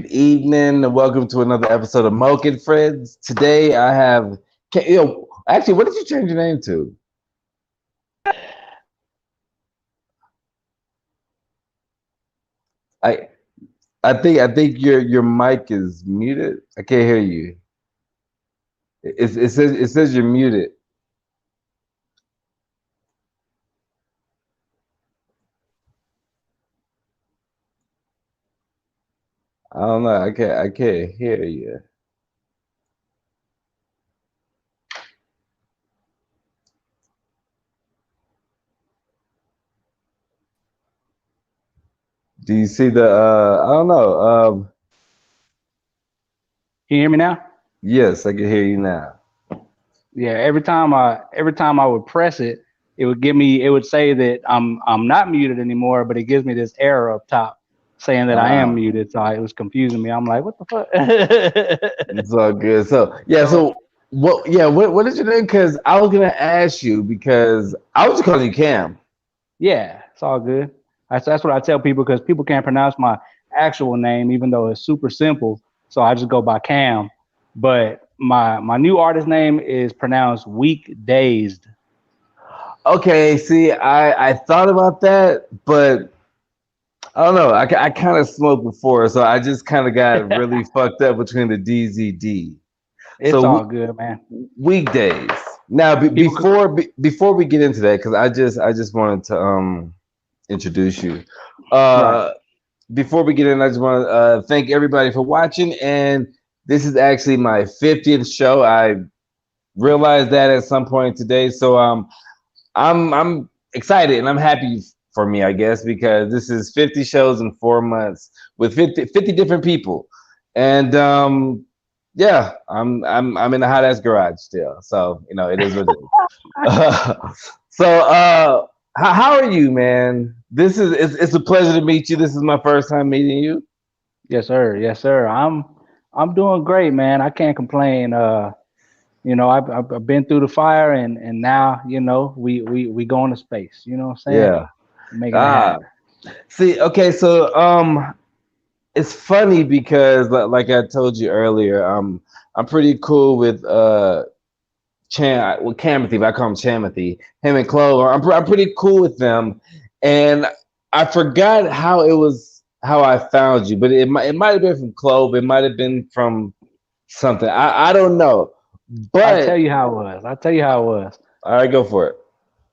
Good evening, and welcome to another episode of Moke and Friends. Today I have, actually, what did you change your name to? I I think your mic is muted. I can't hear you. It says you're muted. I don't know. I can't hear you. Do you see the? I don't know. Can you hear me now? Yes, I can hear you now. Yeah. Every time I would press it, it would say that I'm not muted anymore, but it gives me this error up top saying that I am Ah, muted. So it was confusing me. I'm like, what the fuck? it's all good. So yeah. So So what? Yeah. What is your name? Because I was gonna ask you because I was calling you Cam. yeah, it's all good. That's what I tell people because people can't pronounce my actual name, even though it's super simple. So I just go by Cam. But my new artist name is pronounced Weak Dazed. Okay, see, I thought about that, but I don't know. I kind of smoked before, so I just kind of got really fucked up between the DZD. It's So all good, man. weekdays. Now, People could, before we get into that, because I just wanted to introduce you. right. Uh, Before we get in, I just want to thank everybody for watching, and this is actually my 50th show. I realized that at some point today, so I'm excited and I'm happy for me, I guess, because this is 50 shows in 4 months with 50 different people. And yeah, I'm in the hot ass garage still. So, it is what it is. So how are you, man? It's a pleasure to meet you. This is my first time meeting you. Yes, sir. Yes, sir. I'm doing great, man. I can't complain. I've been through the fire, and now we going to space. You know what I'm saying? Yeah. Making it Ah, happen. see, okay, so it's funny because like I told you earlier, I'm pretty cool with Camathy, but I call him Chamathy. Him and Clover, I'm pretty cool with them, and I forgot how I found you, but it might have been from Clove, it might have been from something. I don't know, I'll tell but you how it was. I'll tell you how it was. all right, go for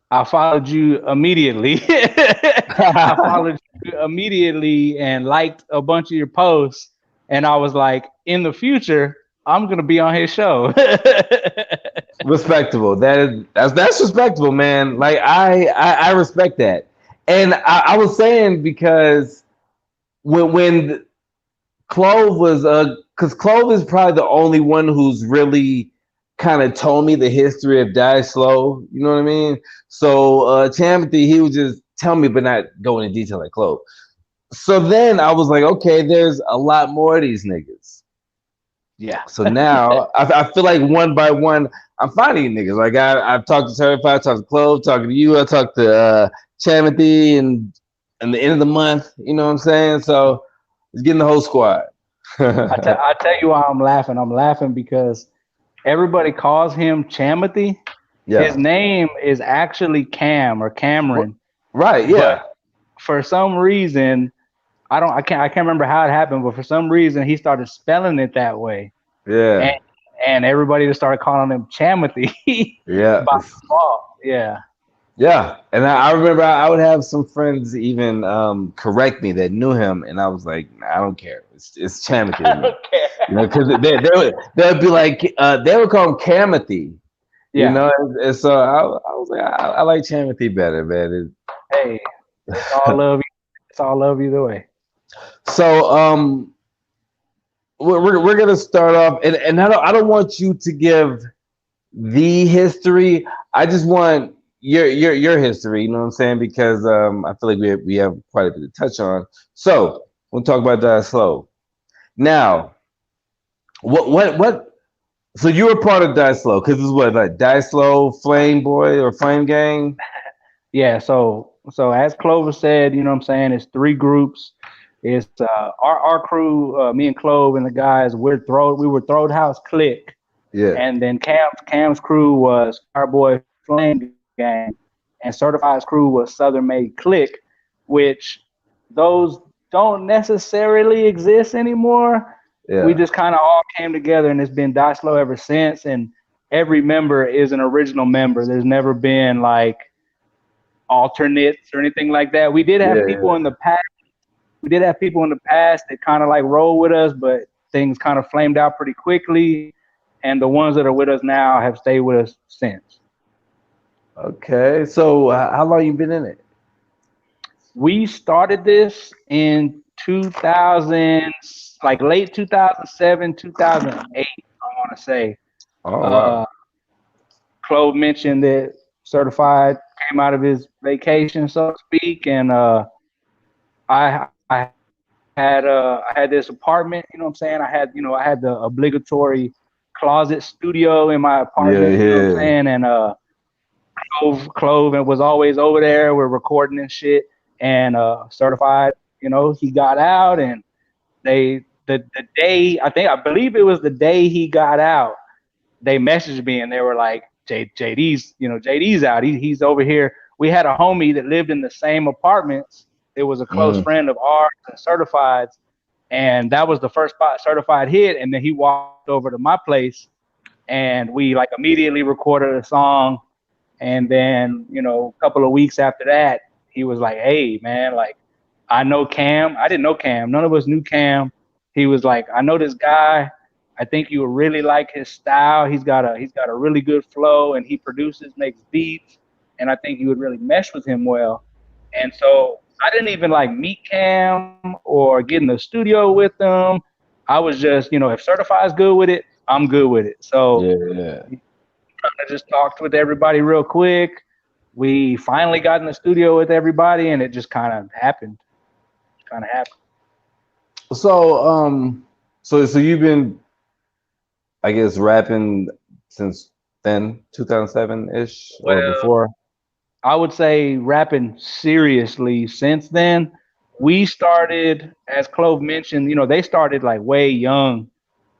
I followed you immediately. I it. followed you immediately and liked a bunch of your posts, and I was like, in the future, I'm gonna be on his show. Respectable. That's respectable, man. Like I respect that, and I was saying because when Clove was because Clove is probably the only one who's really kind of told me the history of Die Slow. You know what I mean? So Timothy, he would just tell me, but not go into detail like Clove. So then I was like, okay, there's a lot more of these niggas. Yeah. So now I feel like one by one, I'm finding niggas. Like I've talked to Certified, talked to Clove, talking to you, I talked to Timothy, and the end of the month, you know what I'm saying? So it's getting the whole squad. I tell you why I'm laughing. I'm laughing because everybody calls him Chamothy. His Yeah. name is actually Cam or Cameron, Right, but yeah. for some reason, I can't remember how it happened, but for some reason he started spelling it that way. And Yeah. and everybody just started calling him Chamothy Yeah. by default. Yeah. Yeah. And I remember I would have some friends even correct me that knew him, and I was like, nah, I don't care. It's Chamothy to I me. don't care. They would be like they would call him Camathy, Yeah. and so I was like, I like Chamothy better, man. Hey, it's all love. It's all love either way. So we're gonna start off, and I don't want you to give the history. I just want your history. You know what I'm saying? Because I feel like we have quite a bit to touch on. So we'll talk about that slow. Now, what? So you were part of Die Slow because this is what, like, Die Slow, Flame Boy, or Flame Gang. Yeah. So as Clover said, you know what I'm saying, it's three groups. It's our crew, me and Clove and the guys. We were Throwed House Click, Yeah. and then Cam's crew was Fireboy Flame Gang, and Certified's crew was Southern Made Click, which those don't necessarily exist anymore. We Yeah. just kind of all came together, and it's been Die Slow ever since. And every member is an original member. There's never been like alternates or anything like that. We did have Yeah. people in the past. We did have people in the past that kind of like roll with us, but things kind of flamed out pretty quickly. And the ones that are with us now have stayed with us since. Okay. So how long you been in it? We started this in 2000, like late 2007, 2008, I want to say. Oh Uh, wow. Clove mentioned that Certified came out of his vacation, so to speak, and I had this apartment. You know what I'm saying? I had the obligatory closet studio in my Yeah, apartment. You know what I'm yeah. saying? And Clove and was always over there. We're recording and shit. And Certified, he got out, and the day, I believe it was the day he got out, they messaged me and they were like, JD's out. He's over here. We had a homie that lived in the same apartments. It was a close Mm. friend of ours and Certified's, and that was the first spot Certified hit. And then he walked over to my place, and we like immediately recorded a song. And then, a couple of weeks after that, he was like, "Hey, man, like, I know Cam. I didn't know Cam. None of us knew Cam. He was like, I know this guy. I think you would really like his style. He's got a really good flow, and he produces, makes beats, and I think you would really mesh with him well." And so I didn't even like meet Cam or get in the studio with him. I was just, if Certified's good with it, I'm good with it. So Yeah, yeah. I just talked with everybody real quick. We finally got in the studio with everybody, and it just kind of happened. Kind of happened. So so you've been, I guess, rapping since then, 2007 ish or Well, before. I would say rapping seriously since then. We started, as Clove mentioned, they started like way young,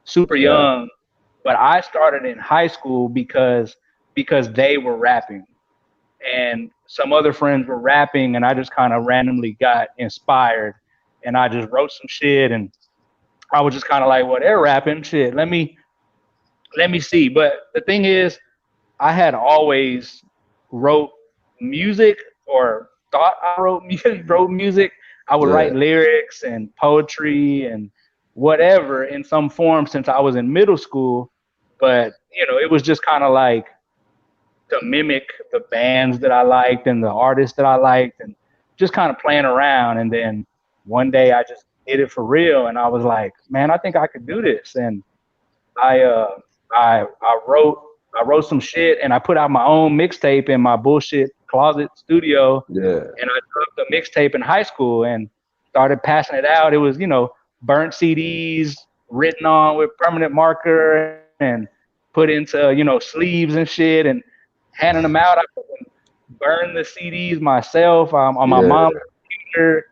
super Yeah. young. But I started in high school because they were rapping, and some other friends were rapping, and I just kind of randomly got inspired, and I just wrote some shit, and I was just kind of like, well, they're rapping shit. Let me see. But the thing is, I had always wrote music or thought I wrote music, wrote music. I would Yeah. write lyrics and poetry and whatever in some form since I was in middle school. But it was just kind of like to mimic the bands that I liked and the artists that I liked, and just kind of playing around. And then one day I just did it for real, and I was like, man, I think I could do this. And I uh I wrote some shit, and I put out my own mixtape in my bullshit closet studio, Yeah. and I dropped the mixtape in high school and started passing it out. It was, burnt CDs written on with permanent marker and put into, sleeves and shit, and handing them out. I burned the CDs myself on my Yeah. mom's computer.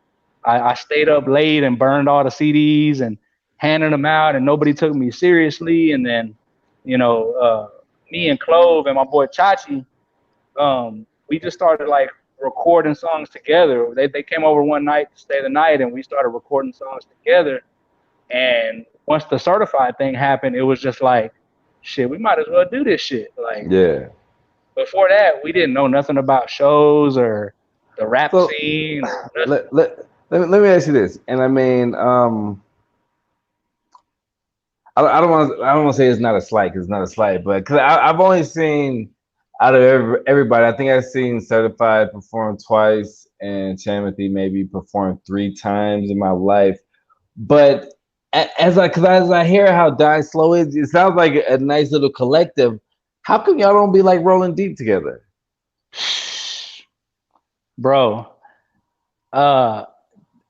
I stayed up late and burned all the CDs and handing them out, and nobody took me seriously. And then, you know, uh, me and Clove and my boy Chachi, we just started like recording songs together. They came over one night to stay the night, and we started recording songs together. And once the certified thing happened, it was just like, shit, we might as well do this shit. Like Yeah. before that, we didn't know nothing about shows or the rap So scene or nothing. let me ask you this, and I mean, I don't want to say it's not a slight, 'cause it's not a slight, but because I've only seen out of everybody, I think I've seen Certified perform twice and Timothy maybe perform three times in my life. But as I hear how Die Slow is, it sounds like a nice little collective. How come y'all don't be like rolling deep together? Bro, uh,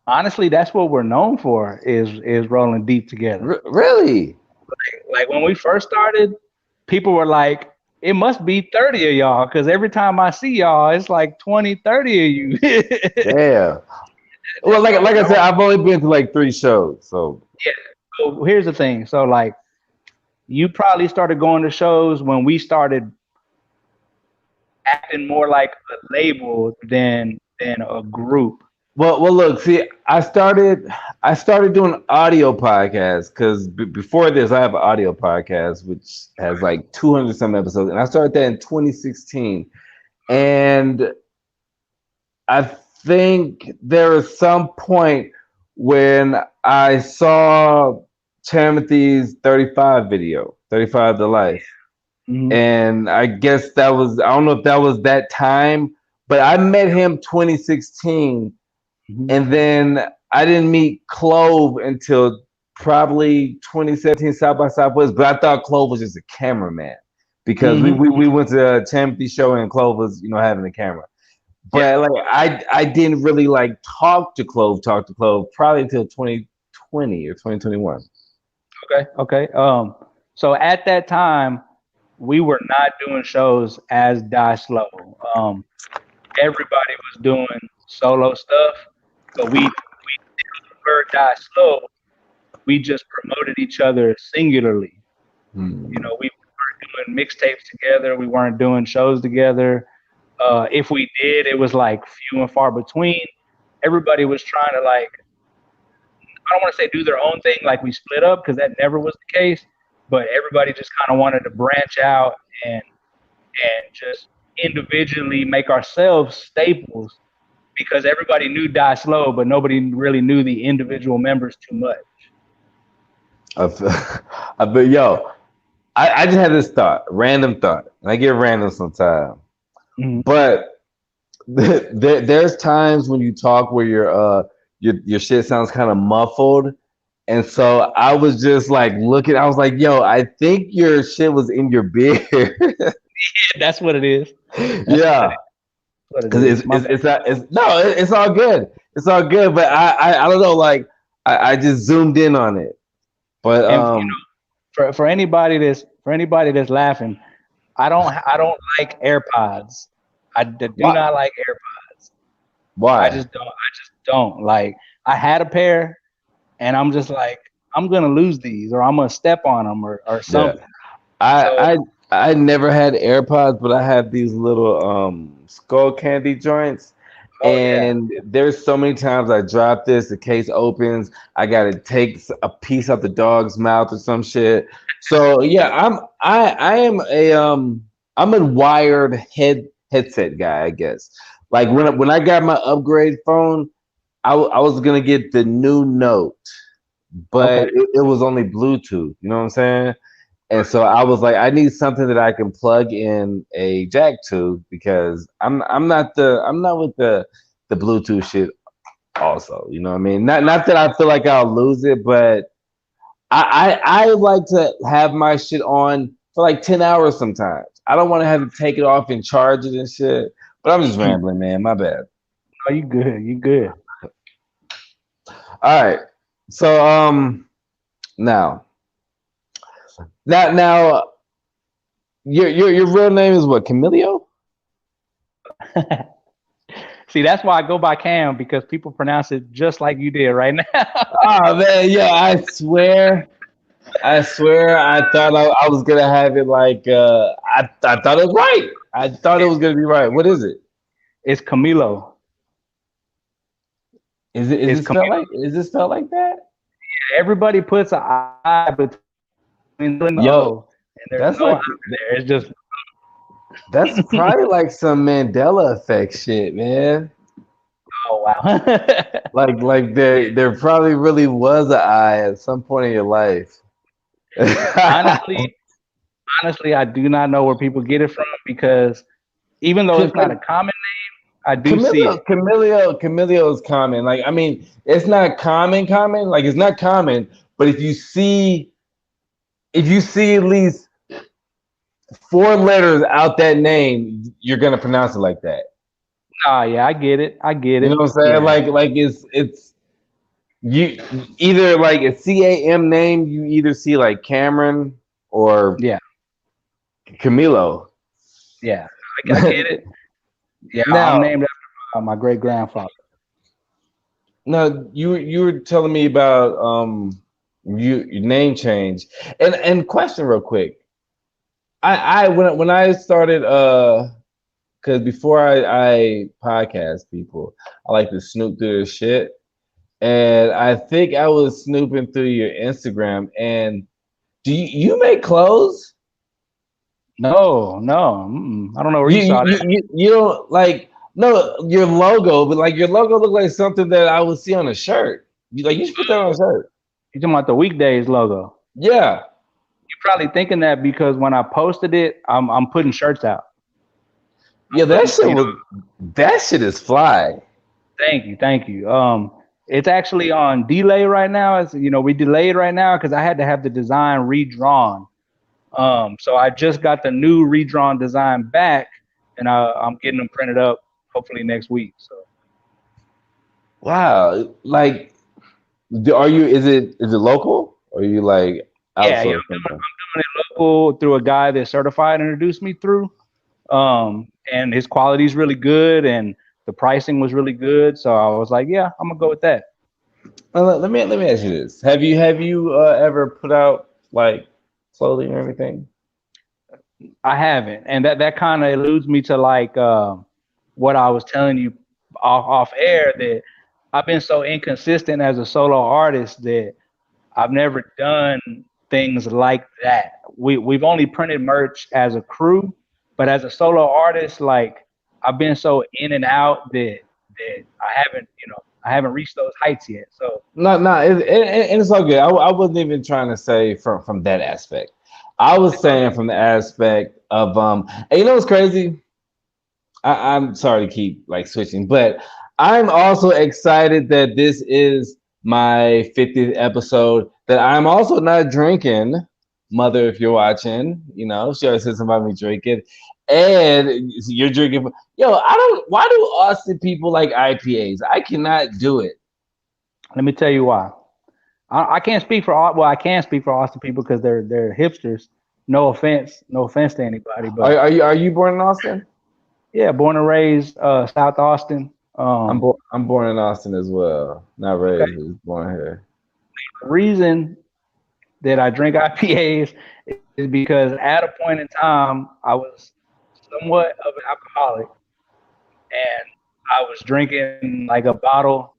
honestly, that's what we're known for is rolling deep together. Really? Like when we first started, people were like, it must be 30 of y'all because every time I see y'all, it's like 20, 30 of you. Damn. Well, like I said, I've only been to like 3 shows, so Yeah. So here's the thing. So like, you probably started going to shows when we started acting more like a label than a group. well, look, see, I started doing audio podcasts because before this, I have an audio podcast which has like 200 some episodes, and I started that in 2016. And I think there was some point when I saw Timothy's 35 video, 35 to Life. Mhm. And I guess that was, I don't know if that was that time, but I met him 2016. Mhm. And then I didn't meet Clove until probably 2017 South by Southwest, but I thought Clove was just a cameraman because we, Mhm. we, we went to a Timothy show and Clove was, having a camera. Yeah. But like I didn't really like talk to Clove probably until 2020 or 2021. Okay. So at that time, we were not doing shows as Die Slow. Everybody was doing solo stuff, but we preferred Die Slow. We just promoted each other singularly. Hmm. We weren't doing mixtapes together. We weren't doing shows together. If we did, it was like few and far between. Everybody was trying to like, I don't want to say do their own thing like we split up because that never was the case. But everybody just kind of wanted to branch out and just individually make ourselves staples because everybody knew Die Slow, but nobody really knew the individual members too much. But yo, I just had this thought, random thought, and I get random sometimes. Mhm. But there's times when you talk where your shit sounds kind of muffled, and so I was just like looking. I was like, yo, I think your shit was in your beard. That's what it is. That's Yeah. what it Because is. My bad. it's not it's no it's all good, but I don't know, like I just zoomed in on it, but And for anybody that's laughing, I don't like AirPods. Do why not like AirPods. I why just don't. I just don't like. I had a pair, and I'm just like, I'm gonna lose these, or I'm gonna step on them, or yeah something. So, I I never had AirPods, but I have these little skull candy joints. oh yeah, And there's so many times I drop this, the case opens, I gotta take a piece out the dog's mouth or some shit. So yeah, I am I'm a wired headset guy, I guess. Like when I got my upgrade phone, I was gonna get the new Note, but okay. it was only Bluetooth. You know what I'm saying? And so I was like, I need something that I can plug in a jack to because I'm not with the Bluetooth shit also. You know what I mean? Not that I feel like I'll lose it, but I like to have my shit on for like 10 hours sometimes. I don't want to have to take it off and charge it and shit. But I'm just rambling, man. My bad. Oh, you good? You good? All right. So now now your real name is what? Camilo? See, that's why I go by Cam because people pronounce it just like you did right now. Oh man, yeah, I swear I thought I was gonna have it like I thought it was right. I thought it was gonna be right. What is it? It's Camilo. Is It's it spelled Camilo. like that? Everybody puts an I between the Yo, O, and there's that's no I like there. It's just that's probably like some Mandela effect shit, man. oh wow. Like there probably really was an I at some point in your life. honestly, honestly, I do not know where people get it from because even though it's not a common name, I do see it. Camillio is common. Like, I mean, it's not common. Like, it's not common. But if you see at least 4 letters out that name, you're gonna pronounce it like that. Ah, yeah, I get it. I get You know it. what I'm saying? Yeah, Like it's you either like a CAM name. You either see like Cameron or yeah, Camilo. yeah. I get it. Yeah, I'm Now, named after my great grandfather. No, you were telling me about your name change, and question real quick. I when I started because before I podcast people, I like to snoop through their shit, and I think I was snooping through your Instagram. And do you make clothes? No, no, I don't know where you saw that. You don't like no your logo, but like your logo looked like something that I would see on a shirt. You should put that on a shirt. You talking about the weekdays logo? Yeah, You're probably thinking that because when I posted it, I'm putting shirts out. I'm yeah, that putting, shit was that shit is fly. thank you, thank you. It's actually on delay right now. As you know, we delayed right now because I had to have the design redrawn. So I just got the new redrawn design back, and I'm getting them printed up hopefully next week. So Wow, like, are you? Is it local? Or are you like yeah, outsourced I'm something? doing it local through a guy that certified introduced me through. And his quality is really good, and the pricing was really good. So I was like, yeah, I'm gonna go with that. Let me ask you this: have you ever put out like clothing or anything? I haven't, and that kind of alludes me to like what I was telling you off air that I've been so inconsistent as a solo artist that I've never done things like that. We've only printed merch as a crew, but as a solo artist, like I've been so in and out that I haven't reached those heights yet. So No, no, and it's all good. I wasn't even trying to say from that aspect. I was it's all saying from the aspect of and you know what's crazy? I'm sorry to keep like switching, but I'm also excited that this is my 50th episode. That I'm also not drinking. Mother, if you're watching, you know she always says something about me drinking, and you're drinking. Yo, I don't. Why do Austin people like IPAs? I cannot do it. let me tell you why. I can't speak for all. Well, I can speak for Austin people because they're hipsters. No offense to anybody, but Are you born in Austin? yeah, born and raised South Austin. I'm born in Austin as well. Not Okay. raised, but just born here. The reason that I drink IPAs is because at a point in time I was somewhat of an alcoholic, and I was drinking like a bottle,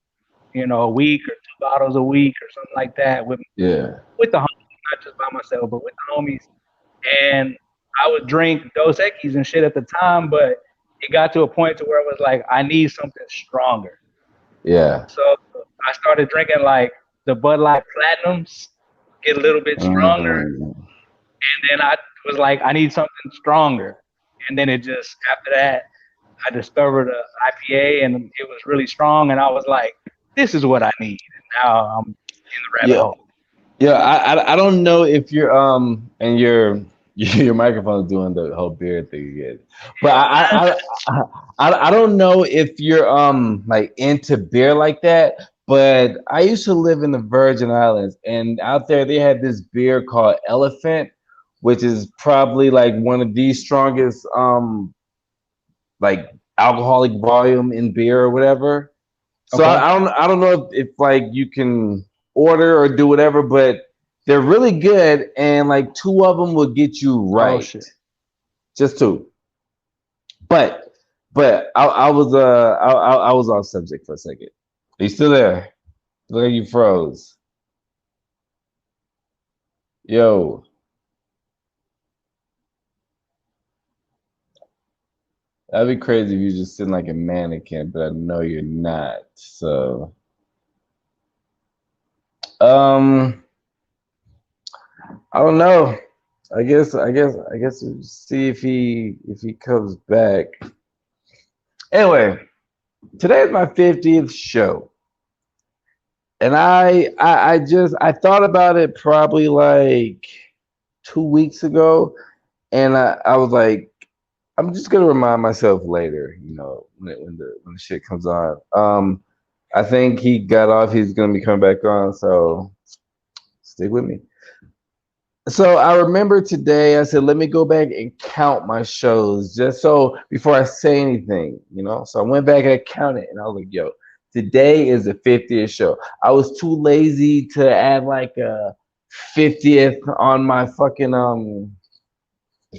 a week or two bottles a week or something like that Yeah, with the homies, not just by myself, but with the homies. And I would drink Dos Equis and shit at the time, but it got to a point to where it was like I need something stronger. yeah. So I started drinking like the Bud Light Platinums, get a little bit stronger, Mm. and then I was like, I need something stronger. And then it just after that, I discovered a IPA, and it was really strong, and I was like, this is what I need. And now I'm in the rabbit Yeah, hole. yeah. I don't know if you're and your microphone is doing the whole beard thing again, but I don't know if you're like into beer like that. But I used to live in the Virgin Islands, and out there they had this beer called Elephant, which is probably like one of the strongest like alcoholic volume in beer or whatever. So Okay. I don't know if like you can order or do whatever, but they're really good, and like two of them will get you Oh right, shit. just two. But I was I was off subject for a second. Are you still there? Look like you froze. Yo, that'd be crazy if you just sitting like a mannequin, but I know you're not. So um, I don't know. I guess we'll see if he comes back. Anyway, today is my 50th show. And I thought about it probably like 2 weeks ago, and I was like, I'm just gonna remind myself later, you know, when the shit comes on. I think he got off, he's gonna be coming back on, so stick with me. So I remember today I said, let me go back and count my shows just so before I say anything, you know. So I went back and I counted and I was like, yo, Today is the 50th show. I was too lazy to add like a 50th on my fucking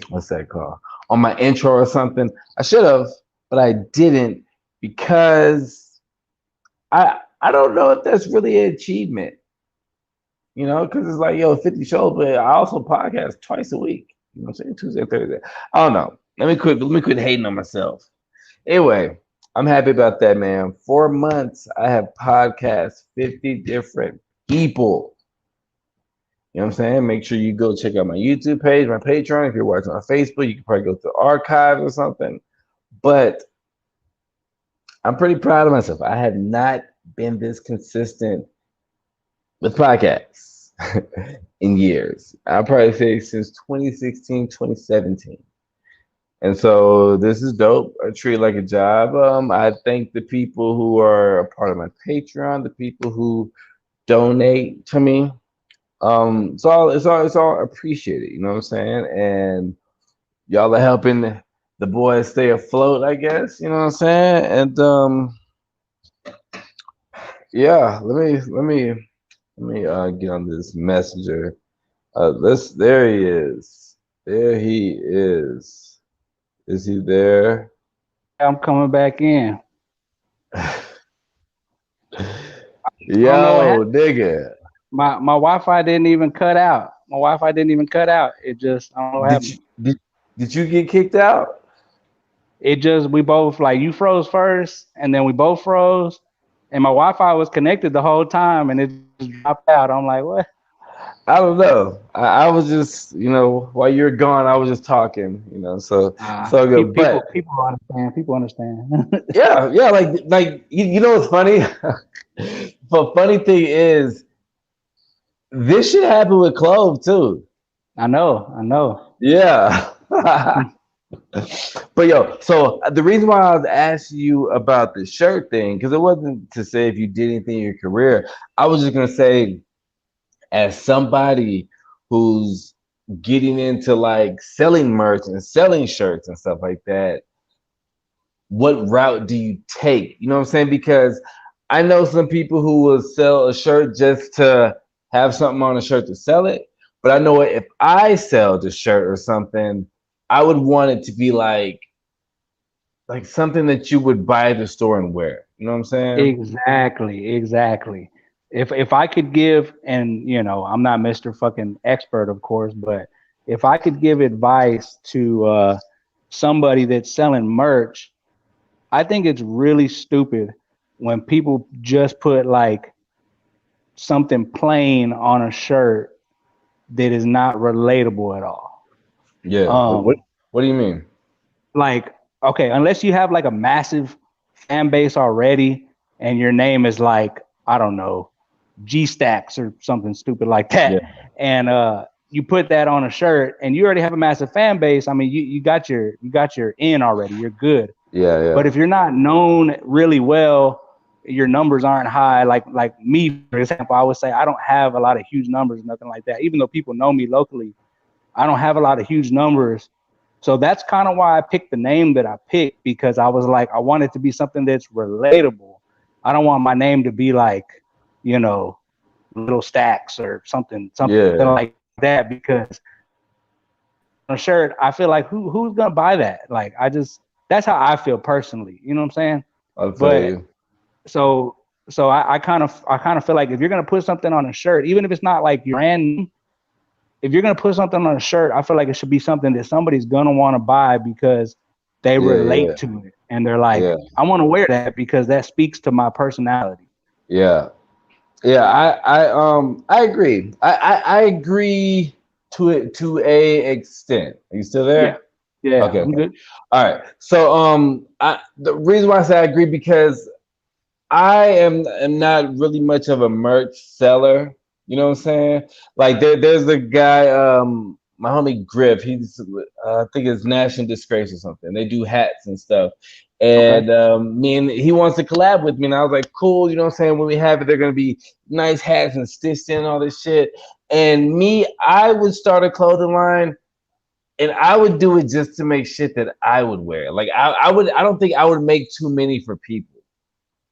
what's that called? On my intro or something. I should have, but I didn't because I don't know if that's really an achievement, because it's like, yo, 50 shows, but I also podcast twice a week. You know what I'm saying? Tuesday, Thursday. I don't know. Let me quit hating on myself. Anyway, I'm happy about that, man. 4 months I have podcast 50 different people. You know what I'm saying? Make sure you go check out my YouTube page, my Patreon. If you're watching on Facebook, you can probably go to the archives or something. But I'm pretty proud of myself. I have not been this consistent with podcasts in years. I'll probably say since 2016, 2017. And so this is dope. I treat it like a job. I thank the people who are a part of my Patreon, the people who donate to me. It's all appreciated, you know what I'm saying? And y'all are helping the boys stay afloat, I guess, you know what I'm saying? And yeah, let me get on this messenger. There he is. There he is. Is he there? I'm coming back in. Yo, nigga. My Wi-Fi didn't even cut out. My Wi-Fi didn't even cut out. It just, I don't know what happened. Did you get kicked out? It just, we both, like, you froze first, and then we both froze, and my Wi-Fi was connected the whole time, and it just dropped out. I'm like, what? I don't know. I was just, while you're gone, I was just talking, so good. But people understand. People understand. yeah, like you know what's funny? The funny thing is, this shit happened with Clove too. I know. Yeah. But yo, so the reason why I was asking you about the shirt thing, because it wasn't to say if you did anything in your career. I was just gonna say, as somebody who's getting into like selling merch and selling shirts and stuff like that, what route do you take? You know what I'm saying? Because I know some people who will sell a shirt just to have something on a shirt to sell it. But I know if I sell the shirt or something, I would want it to be like something that you would buy at the store and wear. You know what I'm saying? Exactly. If I could give, and I'm not Mr. fucking expert, of course, but if I could give advice to somebody that's selling merch, I think it's really stupid when people just put like something plain on a shirt that is not relatable at all. Yeah. What do you mean? Like, okay, unless you have like a massive fan base already and your name is like, I don't know, G Stacks or something stupid like that. Yeah. And you put that on a shirt and you already have a massive fan base. I mean, you got your in already. You're good. Yeah. But if you're not known really well, your numbers aren't high. Like me, for example, I would say I don't have a lot of huge numbers, nothing like that. Even though people know me locally, I don't have a lot of huge numbers. So that's kind of why I picked the name that I picked, because I was like, I want it to be something that's relatable. I don't want my name to be like, Little Stacks or something like that, because on a shirt, I feel like who's gonna buy that? Like, that's how I feel personally. You know what I'm saying? I'll tell you. So I kind of feel like if you're gonna put something on a shirt, even if it's not like your brand, if you're gonna put something on a shirt, I feel like it should be something that somebody's gonna want to buy because they relate to it, and they're like, I want to wear that because that speaks to my personality. Yeah. I agree. I agree to it to a extent. Are you still there? Yeah. Okay. I'm good. All right. So the reason why I say I agree, because I am not really much of a merch seller. You know what I'm saying? Like there's a guy, my homie Griff. He's I think it's National Disgrace or something. They do hats and stuff. And he wants to collab with me, and I was like, cool. You know what I'm saying? When we have it, they're gonna be nice hats and stitched in and all this shit. And I would start a clothing line. And I would do it just to make shit that I would wear. Like I don't think I would make too many for people.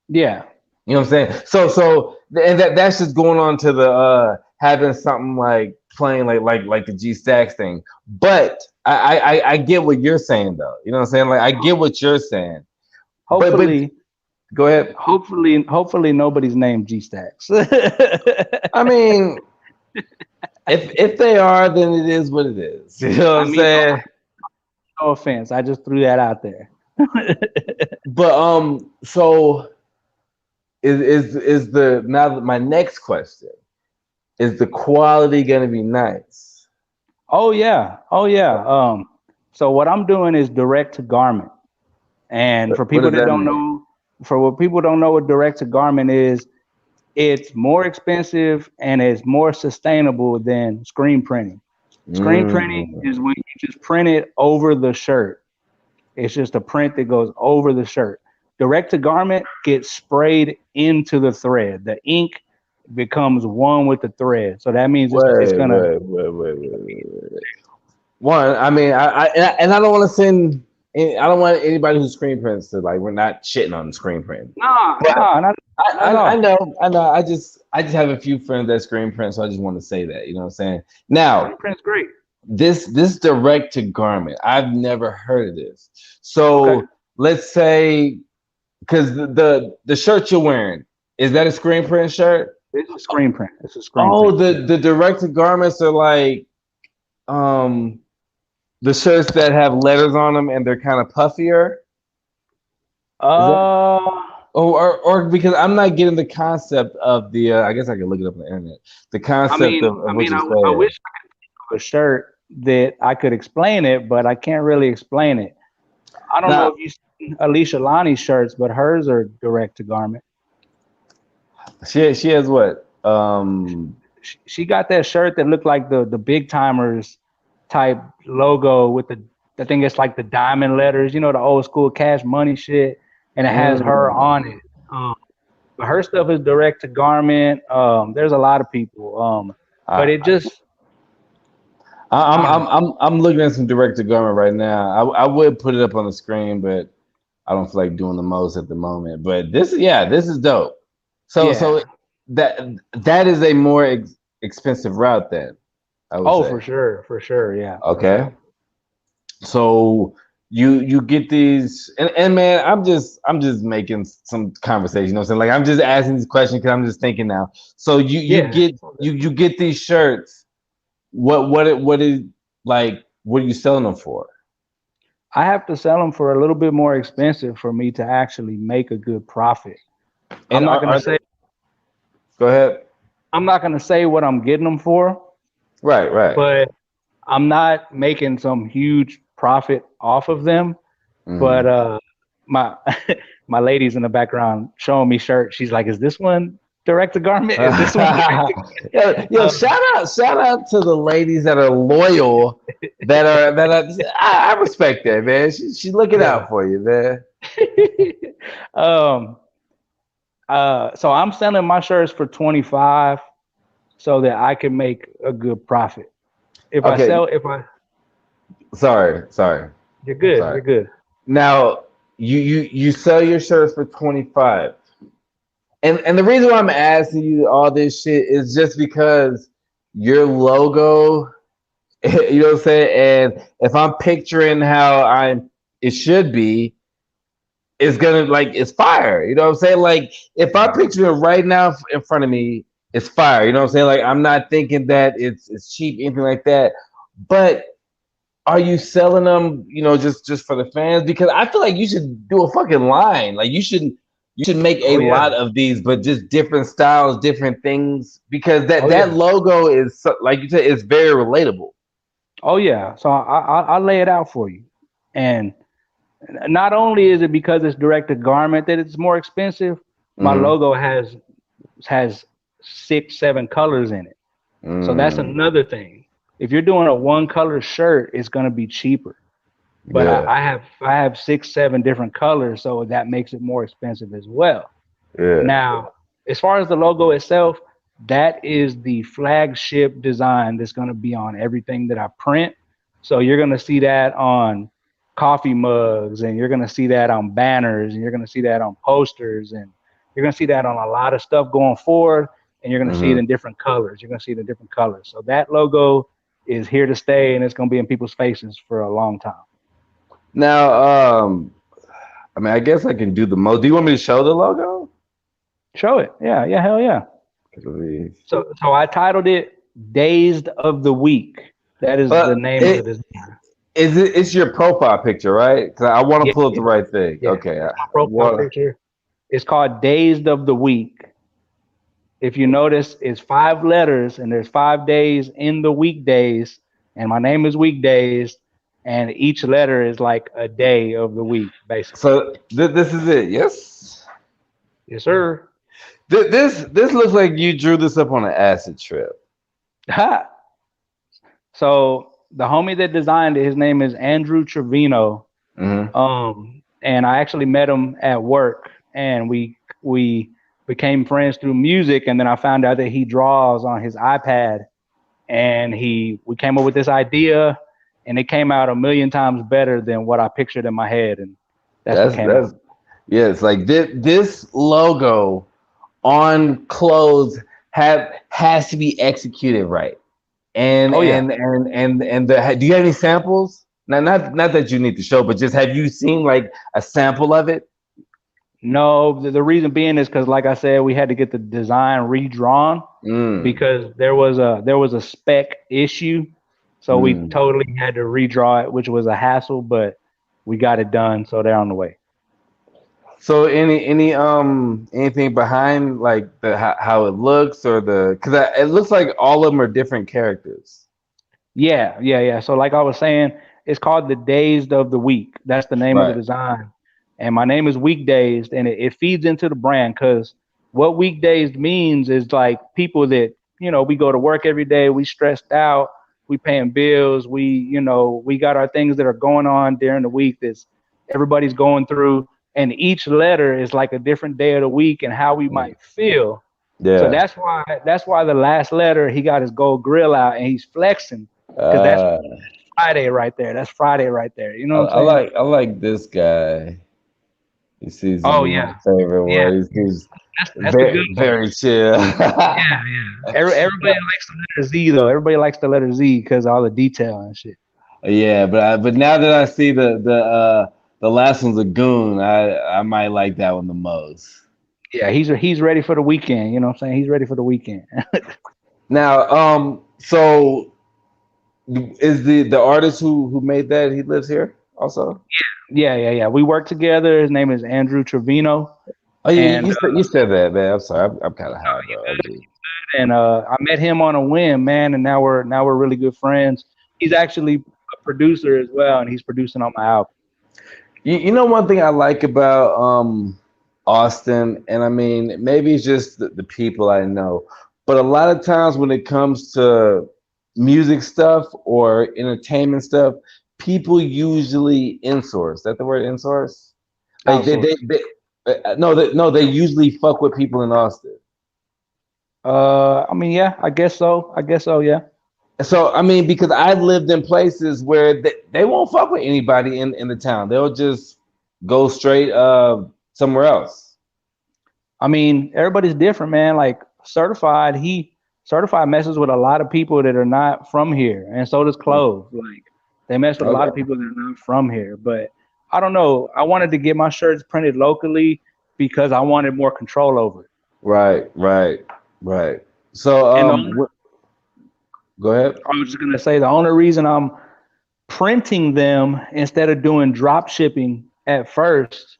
Yeah. You know what I'm saying? So and that's just going on to the having something like playing like the G Stacks thing. But I get what you're saying though. You know what I'm saying? Like I get what you're saying. But Hopefully, go ahead. hopefully nobody's named G Stacks. I mean, if they are, then it is what it is. You know what I I'm mean, saying? no offense. I just threw that out there. But so is the now my next question is the quality gonna be nice? Oh yeah. Oh yeah. So what I'm doing is direct to garment. And for What people does that that don't mean? know, for what people don't know what direct to garment is, it's more expensive and it's more sustainable than screen printing. Screen printing Mm, is when you just print it over the shirt. It's just a print that goes over the shirt. Direct to garment gets sprayed into the thread. The ink becomes one with the thread. So that means it's gonna. wait. One, I mean, and I don't want to send. I don't want anybody who screen prints to like. We're not shitting on the screen print, Nah, but nah, not at I all. know. I just have a few friends that screen print, so I just want to say that. You know what I'm saying? Now, Screen print's great. this direct to garment, I've never heard of this. Okay. So let's say because the shirt you're wearing, is that a screen print shirt? It's a screen print. It's a screen Oh, print. the direct to garments are like um the shirts that have letters on them and they're kind of puffier. Is that Uh, or because I'm not getting the concept of the I guess I can look it up on the internet. The I concept mean, of what you're I saying. wish I could have a shirt that I could explain it, but I can't really explain it. I don't know Now if you seen Alicia Lani's shirts, but hers are direct to garment. she has what? She got that shirt that looked like the big timers type logo with the I think it's like the diamond letters, you know, the old school Cash Money shit, and it has her on mm, it. But her stuff is direct to garment. There's a lot of people, but it I, just I don't know. I'm looking at some direct to garment right now. I would put it up on the screen, but I don't feel like doing the most at the moment. But this is dope. So Yeah. that that is a more expensive route then, I would Oh, say. for sure. Yeah, for Okay. sure. So you get these and man, I'm just making some conversation. You know what I'm saying? Like I'm just asking these questions because I'm just thinking now. So Yeah. you get these shirts. What is like what are you selling them for? I have to sell them for a little bit more expensive for me to actually make a good profit. I'm And not gonna are say go ahead. I'm not gonna say what I'm getting them for, Right. but I'm not making some huge profit off of them. But Hmm. my my lady's in the background showing me shirts. She's like, "Is this one direct to garment? Is this one direct Yo, to?" shout out to the ladies that are loyal, that are. I respect that, man. She looking Yeah. out for you, man. um. So I'm selling my shirts for 25 so that I can make a good profit. Okay, If I, sorry. you're I'm good. sorry. You're good. Now you sell your shirts for 25. And the reason why I'm asking you all this shit is just because your logo, you know what I'm saying? And if I'm picturing how it should be, it's gonna like it's fire. You know what I'm saying? Like if I picture it right now in front of me, it's fire. You know what I'm saying? Like I'm not thinking that it's cheap, anything like that. But are you selling them, just for the fans? Because I feel like you should do a fucking line. Like you should make a Oh lot yeah. of these, but just different styles, different things. Because that Oh that yeah. logo is like you said, it's very relatable. Oh yeah. So I lay it out for you, and not only is it because it's direct to garment that it's more expensive, my Mm-hmm. logo has 6, 7 colors in it. So that's Mm, another thing. If you're doing a one color shirt, it's gonna be cheaper. But yeah, I have 6, 7 different colors, so that makes it more expensive as well. yeah, Now, as far as the logo itself, that is the flagship design that's going to be on everything that I print. So you're going to see that on coffee mugs, and you're going to see that on banners, and you're going to see that on posters, and You're gonna see that on a lot of stuff going forward, and you're gonna see it Hmm. in different colors. You're gonna see it in different colors. So that logo is here to stay, and it's gonna be in people's faces for a long time. Now, I mean, I guess I can do the most. Do you want me to show the logo? Show it. Yeah, yeah, hell yeah. So I titled it "Dazed of the Week." That is the But name of the design. it's your profile picture, right? Because I want to Yeah, pull up the yeah, right thing. yeah. Okay. That's my profile What? picture. It's called "Dazed of the Week." If you notice, it's 5 letters, and there's 5 days in the weekdays, and my name is Weekdays, and each letter is like a day of the week, basically. So this is it. Yes. Yes, sir. This looks like you drew this up on an acid trip. Ha! So the homie that designed it, his name is Andrew Trevino. Hmm. And I actually met him at work, and we became friends through music, and then I found out that he draws on his iPad, and he we came up with this idea, and it came out a million times better than what I pictured in my head, and that's what came That's out. yeah. It's like this logo on clothes have has to be executed right. And Oh yeah. and and and the do you have any samples? Now, not that you need to show, but just have you seen like a sample of it? No, the reason being is because, like I said, we had to get the design redrawn Mm, because there was a spec issue, so we mm. totally had to redraw it, which was a hassle, but we got it done, so they're on the way. So anything behind like the how it looks or the because it looks like all of them are different characters. Yeah, yeah, yeah. So like I was saying, it's called the Dazed of the Week. That's the name of the Right. design. And my name is Weekdays, and it feeds into the brand because what Weekdays means is like people that, we go to work every day, we stressed out, we paying bills, we got our things that are going on during the week that's everybody's going through. And each letter is like a different day of the week and how we Mm. might feel. So Yeah. that's why the last letter he got his gold grill out and he's flexing because that's Uh, Friday right there. That's Friday right there. You know what I'm I saying? like this guy. He seems to Oh be my yeah, favorite yeah. one. He seems That's the good one. very chill. Yeah, yeah. Everybody likes the letter Z though. Everybody likes the letter Z because of all the detail and shit. Yeah, but now that I see the last one's a goon, I might like that one the most. Yeah, he's ready for the weekend. You know what I'm saying? He's ready for the weekend. Now, so is the artist who made that he lives here also? Yeah, yeah, yeah. We work together. His name is Andrew Trevino, Oh yeah, and you said that, man. I'm sorry, I'm kind of high, bro. I met him on a whim, man, and now we're really good friends. He's actually a producer as well, and he's producing on my album. You know one thing I like about Austin, and I mean maybe it's just the people I know, but a lot of times when it comes to music stuff or entertainment stuff, people usually insource. Is that the word insource? Like Outsource. no they usually fuck with people in Austin. I mean, yeah, I guess so. I guess so. Yeah. So I mean, because I've lived in places where they won't fuck with anybody in the town. They'll just go straight somewhere else. I mean, everybody's different, man. Like certified messes with a lot of people that are not from here, and so does Clove. Like they mess with a lot of Okay. people that are not from here. But I don't know. I wanted to get my shirts printed locally because I wanted more control over it. Right, right, right. So And the only, go ahead. I was just gonna say the only reason I'm printing them instead of doing drop shipping at first,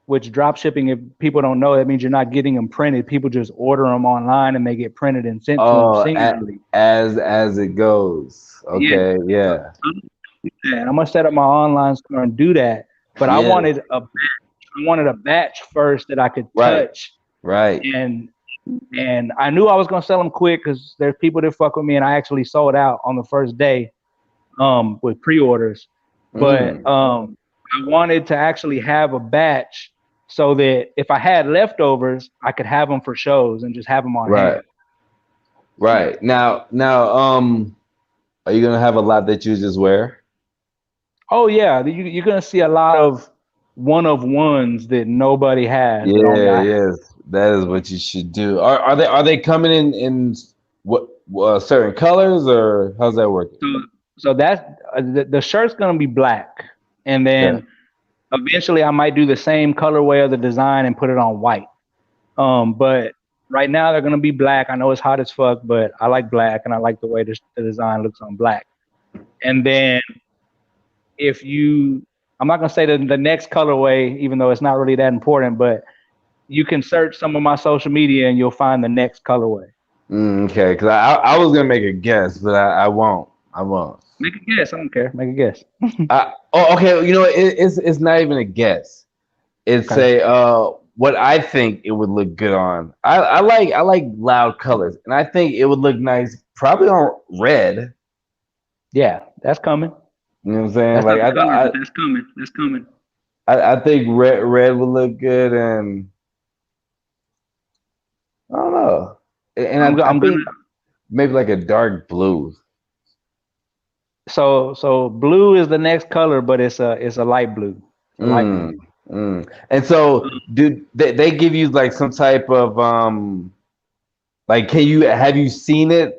which drop shipping, if people don't know, that means you're not getting them printed. People just order them online and they get printed and sent to them Oh, singularly. as it goes. Yeah. Okay, yeah, And I'm gonna set up my online store and do that. But I yeah. wanted a batch. I wanted a batch first that I could Right, touch, right. and I knew I was gonna sell them quick because there's people that fuck with me, and I actually sold out on the first day with pre-orders. But Mm, I wanted to actually have a batch so that if I had leftovers, I could have them for shows and just have them on right, hand. right. Now, are you gonna have a lot that you just wear? Oh yeah, you're gonna see a lot of one of ones that nobody has that only Yeah, I have. yes, That is what you should do. Are they coming in what certain colors, or how's that working? So that's the shirt's gonna be black, and Okay. then eventually I might do the same colorway of the design and put it on white. But right now they're gonna be black. I know it's hot as fuck, but I like black and I like the way the design looks on black. And then if you, I'm not gonna say the next colorway, even though it's not really that important, but you can search some of my social media and you'll find the next colorway. Okay, because I was gonna make a guess, but I won't. I won't. Make a guess. I don't care. Make a guess. Oh, okay. You know, it's not even a guess. It's Okay. a what I think it would look good on. I like loud colors, and I think it would look nice probably on red. Yeah, that's coming. You know what I'm saying? That's Like not the color, I but that's coming. That's coming. I think red would look good, and I don't know. And I I'm gonna. think maybe like a dark blue. So blue is the next color, but it's a light blue. It's a light blue. Mm, And so, do they give you like some type of like, have you seen it,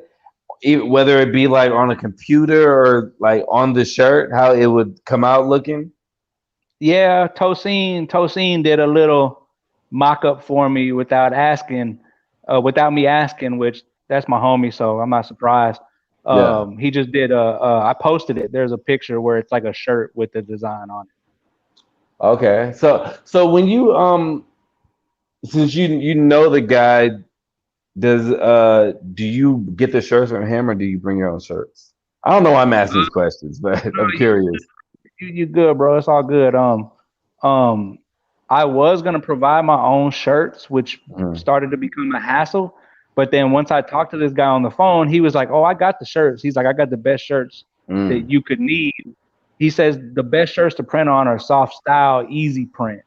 whether it be like on a computer or like on the shirt, how it would come out looking? Yeah, Tosin did a little mock up for me without me asking, which that's my homie, so I'm not surprised. Yeah. He just did I posted it. There's a picture where it's like a shirt with the design on it. Okay. So when you since you know the guy, does do you get the shirts from him, or do you bring your own shirts? I don't know why I'm asking these questions, but I'm curious. You good, bro? It's all good. Um, I was gonna provide my own shirts, which Mm, started to become a hassle. But then once I talked to this guy on the phone, he was like, "Oh, I got the shirts." He's like, "I got the best shirts that mm, you could need." He says the best shirts to print on are soft style, easy print,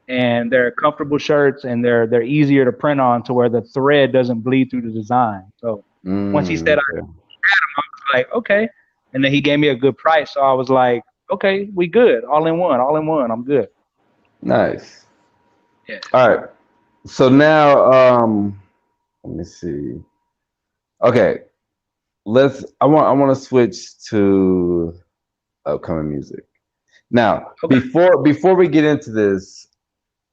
and they're comfortable shirts, and they're easier to print on to where the thread doesn't bleed through the design. So once he said okay. I was like, okay. And then he gave me a good price. So I was like, okay, we good. All in one, all in one. I'm good. Nice. Yeah. All right. So now, let me see. Okay, I want to switch to upcoming music. Now, Okay. before we get into this,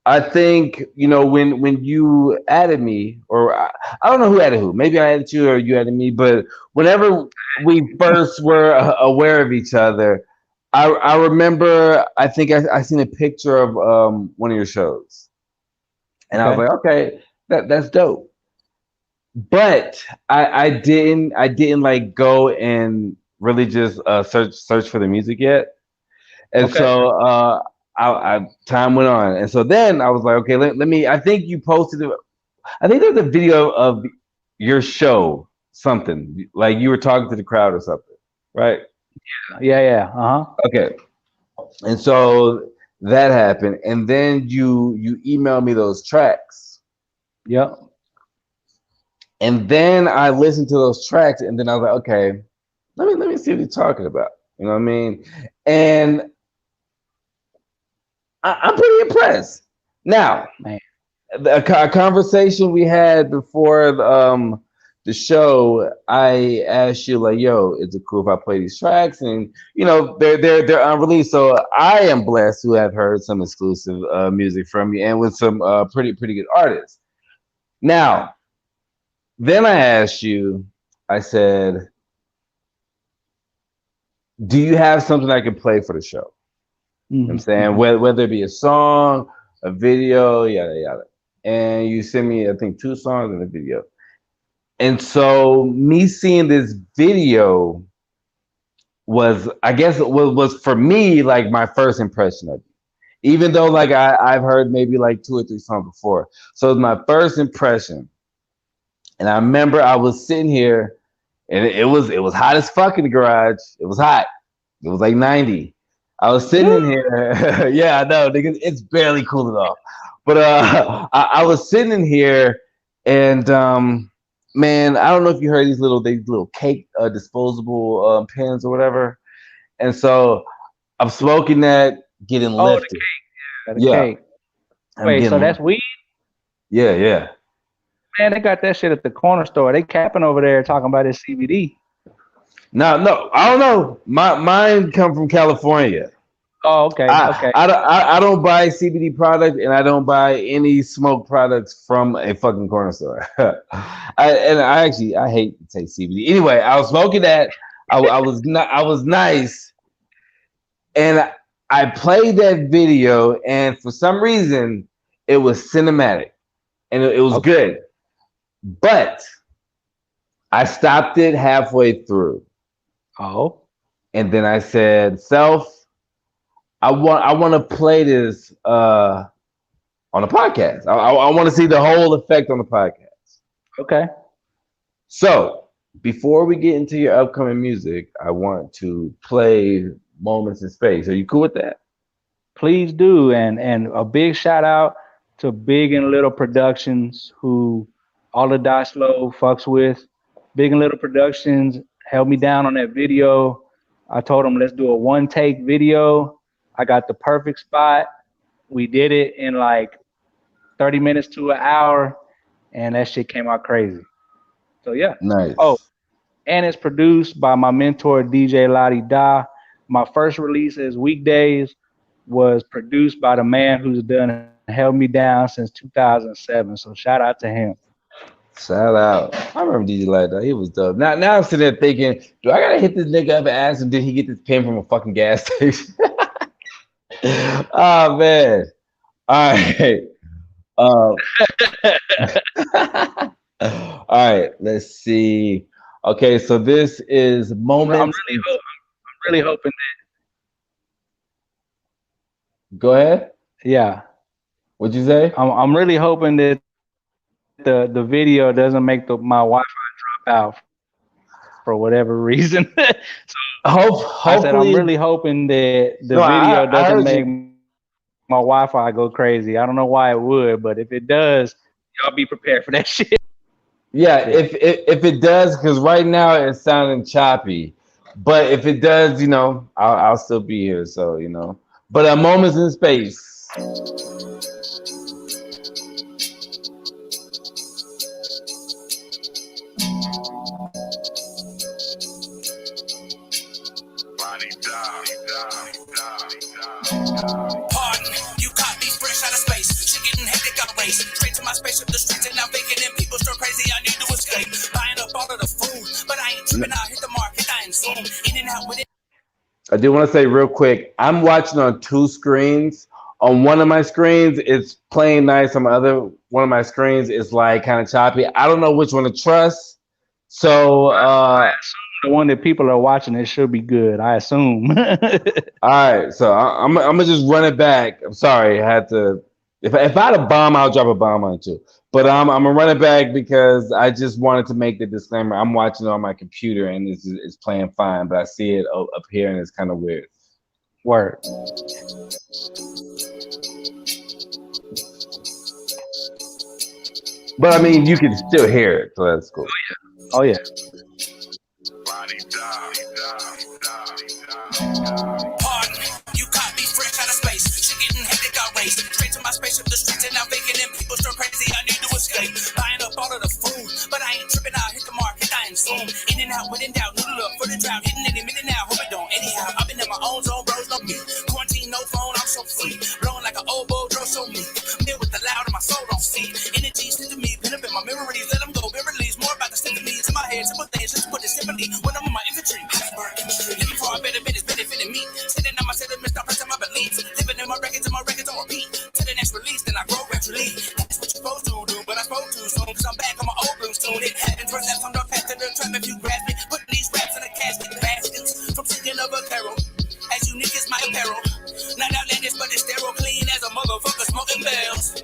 I think when you added me, or I don't know who added who. Maybe I added you or you added me, but whenever we first were aware of each other, I remember I think I seen a picture of one of your shows, and I was Okay. like, okay, that's dope. But I didn't like go and really just search for the music yet. And Okay. so time went on, and so then I was like, okay, let me. I think you posted it. I think there's a video of your show, something like you were talking to the crowd or something, right? Yeah. Yeah. Uh huh. Okay, and so that happened, and then you emailed me those tracks, Yep. and then I listened to those tracks, and then I was like, okay, let me see what he's talking about. You know what I mean? And I'm pretty impressed. Now, Man. a conversation we had before the show, I asked you like, "Yo, is it cool if I play these tracks?" And they're unreleased, so I am blessed to have heard some exclusive music from you, and with some pretty good artists. Now, then I asked you, I said, "Do you have something I can play for the show?" I'm saying, Mm-hmm. whether it be a song, a video, yada yada. And you sent me, I think, two songs and a video. And so me seeing this video was, I guess, was for me like my first impression of it. Even though like I've heard maybe like two or three songs before. So it was my first impression. And I remember I was sitting here, and it was hot as fuck in the garage. It was hot. It was like 90. I was sitting in here. Yeah, I know, nigga. It's barely cooling off. But I was sitting in here, and man, I don't know if you heard these little cake disposable pens or whatever. And so I'm smoking that, getting Oh, lifted. the Yeah, cake. I'm Wait, so getting that's weed? Yeah. Man, they got that shit at the corner store. They capping over there talking about this CBD. No, I don't know. Mine come from California. Oh, okay. I don't buy CBD product and I don't buy any smoke products from a fucking corner store. I hate to take CBD. Anyway, I was smoking that. I was nice, and I played that video, and for some reason it was cinematic and it was good, but I stopped it halfway through. Oh. And then I said, self, I want to play this on a podcast. I want to see the whole effect on the podcast. Okay. So before we get into your upcoming music, I want to play Moments in Space. Are you cool with that? Please do. And a big shout out to Big and Little Productions, who all the Die Slow fucks with. Big and Little Productions held me down on that video. I told them, let's do a one take video. I got the perfect spot. We did it in like 30 minutes to an hour, and that shit came out crazy. So yeah. Nice. Oh, and it's produced by my mentor, DJ Lottie Da. My first release as Weekdays was produced by the man who's done held me down since 2007. So shout out to him. Shout out. I remember DJ like that. He was dope. Now I'm sitting there thinking, do I gotta hit this nigga up and ask him, did he get this pen from a fucking gas station? Oh man. All right. All right, let's see. Okay, so this is Moments. I'm really hoping that. Go ahead. Yeah. What'd you say? I'm really hoping that the video doesn't make my Wi-Fi drop out for whatever reason. So Hopefully, I said I'm really hoping that the video doesn't make my Wi-Fi go crazy. I don't know why it would, but if it does, y'all be prepared for that shit. Yeah, if it does, because right now it's sounding choppy. But if it does, you know, I'll still be here. So, you know. But Moments in Space. Pardon, you caught me fresh out of space. She getting hectic, got race. Straight to my spaceship, the streets and now vacant and people stir crazy. I need to escape. Buying up all of the food, but I ain't tripping out. Hit the market, I ain't zoom. In and out with it. I do want to say real quick, I'm watching on two screens. On one of my screens, it's playing nice. On the other one of my screens, it's like kind of choppy. I don't know which one to trust. So I assume the one that people are watching, it should be good. I assume. All right, so I'm gonna just run it back. I'm sorry, I had to. If I had a bomb, I'll drop a bomb on it too. But I'm gonna run it back because I just wanted to make the disclaimer. I'm watching it on my computer and it's playing fine, but I see it up here and it's kind of weird. Word. But I mean, you can still hear it, so that's cool. Oh yeah. Pardon, you caught me fresh out of space. She getting hectic, got race. Straight to my spaceship, the streets and now vacant and people stir crazy. I need to escape. Buying up all of the food, but I ain't tripping out. Hit the market, I ain't zoom. In and out, with and out, noodle up for the drought. Hitting any minute now, hope it don't. Anyhow, I've been in my own zone, bros, no me. Quarantine, no phone, I'm so free. Blowing like an old bull, throw so me. Here with the loud and my soul don't see. Energy sent to me, pin up in my memories. Let them go, be released. More about the symphonies in my head, simple things. Let's put it simply when I'm on my infantry. Living for a better business, benefiting me. Sitting on my sentiments, stop pressing my beliefs. Living in my records and my records on repeat. To the next release, then I grow gradually. That's what you're supposed to do, but I spoke too soon. Cause I'm back on my old blues tune. It happens, first steps on the path to the trap. If you grasp it, putting these raps in a casket. Baskets from singing of a carol. As unique as my apparel. Not outlandish, but it's sterile, clean as a motherfucker smoking bells.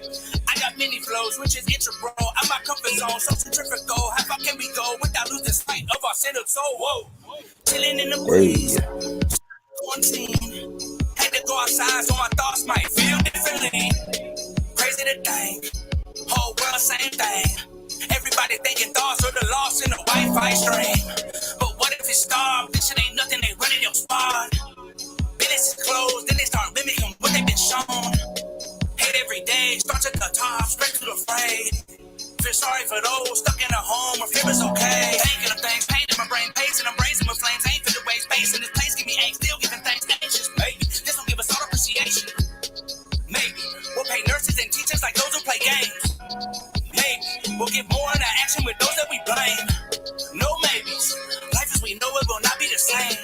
I got many flows, which is integral. I'm my comfort zone, so centrifugal. How far can we go without losing sight of our centered soul? Whoa, chilling in the breeze. Quarantine. Had to go outside so my thoughts might feel differently. Crazy to think, whole world same thing. Everybody thinking thoughts are the loss in the Wi-Fi stream. But what if it's starved? This shit ain't nothing, they running your spot. Business is closed, then they start mimicking what they've been shown. Hate every day, start at the top, straight to the afraid. Feel sorry for those stuck in a home where fear is okay. Thinking of things, pain in my brain, pacing, I'm raising my flames. Ain't for the waste space in this place, give me angst, still giving thanks. Anxious, maybe this don't give us all appreciation. Maybe we'll pay nurses and teachers like those who play games. Maybe we'll get more into action with those that we blame. No maybes, life as we know it will not be the same.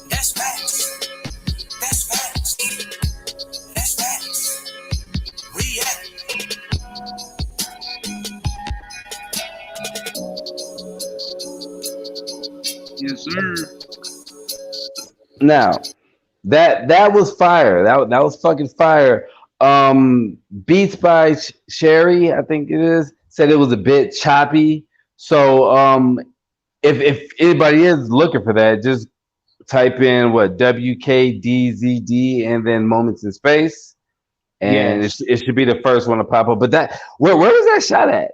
That's facts. That's facts. That's facts. React. Yes, sir. Now, that was fire. That was fucking fire. Beats by Sherry, I think it is, said it was a bit choppy. So if anybody is looking for that, just type in what WKDZD and then moments in space, and Yes. it should be the first one to pop up. But that where was that shot at?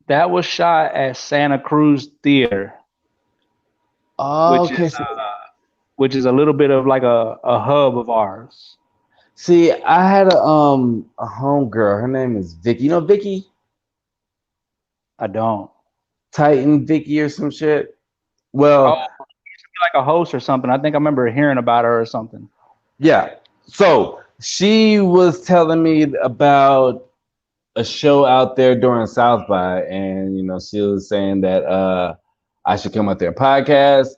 That was shot at Santa Cruz Theater, Oh, which okay. is which is a little bit of like a hub of ours. See, I had a homegirl. Her name is Vicky. You know Vicky? I don't. Titan Vicky or some shit. Well, Oh, like a host or something. I think I remember hearing about her or something. yeah. So she was telling me about a show out there during South by, and she was saying that I should come out there and podcast.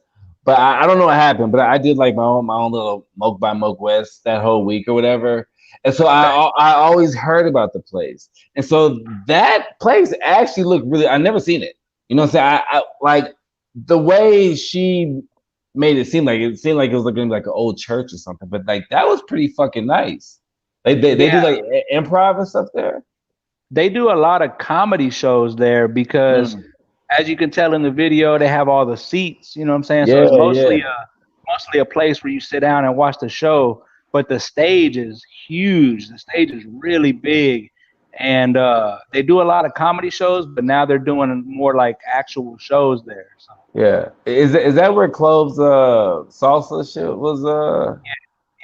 But I don't know what happened, but I did like my own little Moke by Moke West that whole week or whatever. And so I always heard about the place. And so that place actually looked really, I never seen it. You know what I'm saying? I like the way she made it seem like it was looking like an old church or something, but like that was pretty fucking nice. They do like improv and stuff there. They do a lot of comedy shows there because as you can tell in the video, they have all the seats, you know what I'm saying? So it's mostly a place where you sit down and watch the show, but the stage is huge. The stage is really big. And they do a lot of comedy shows, but now they're doing more like actual shows there. So. Yeah. Is that where Clove's salsa shit was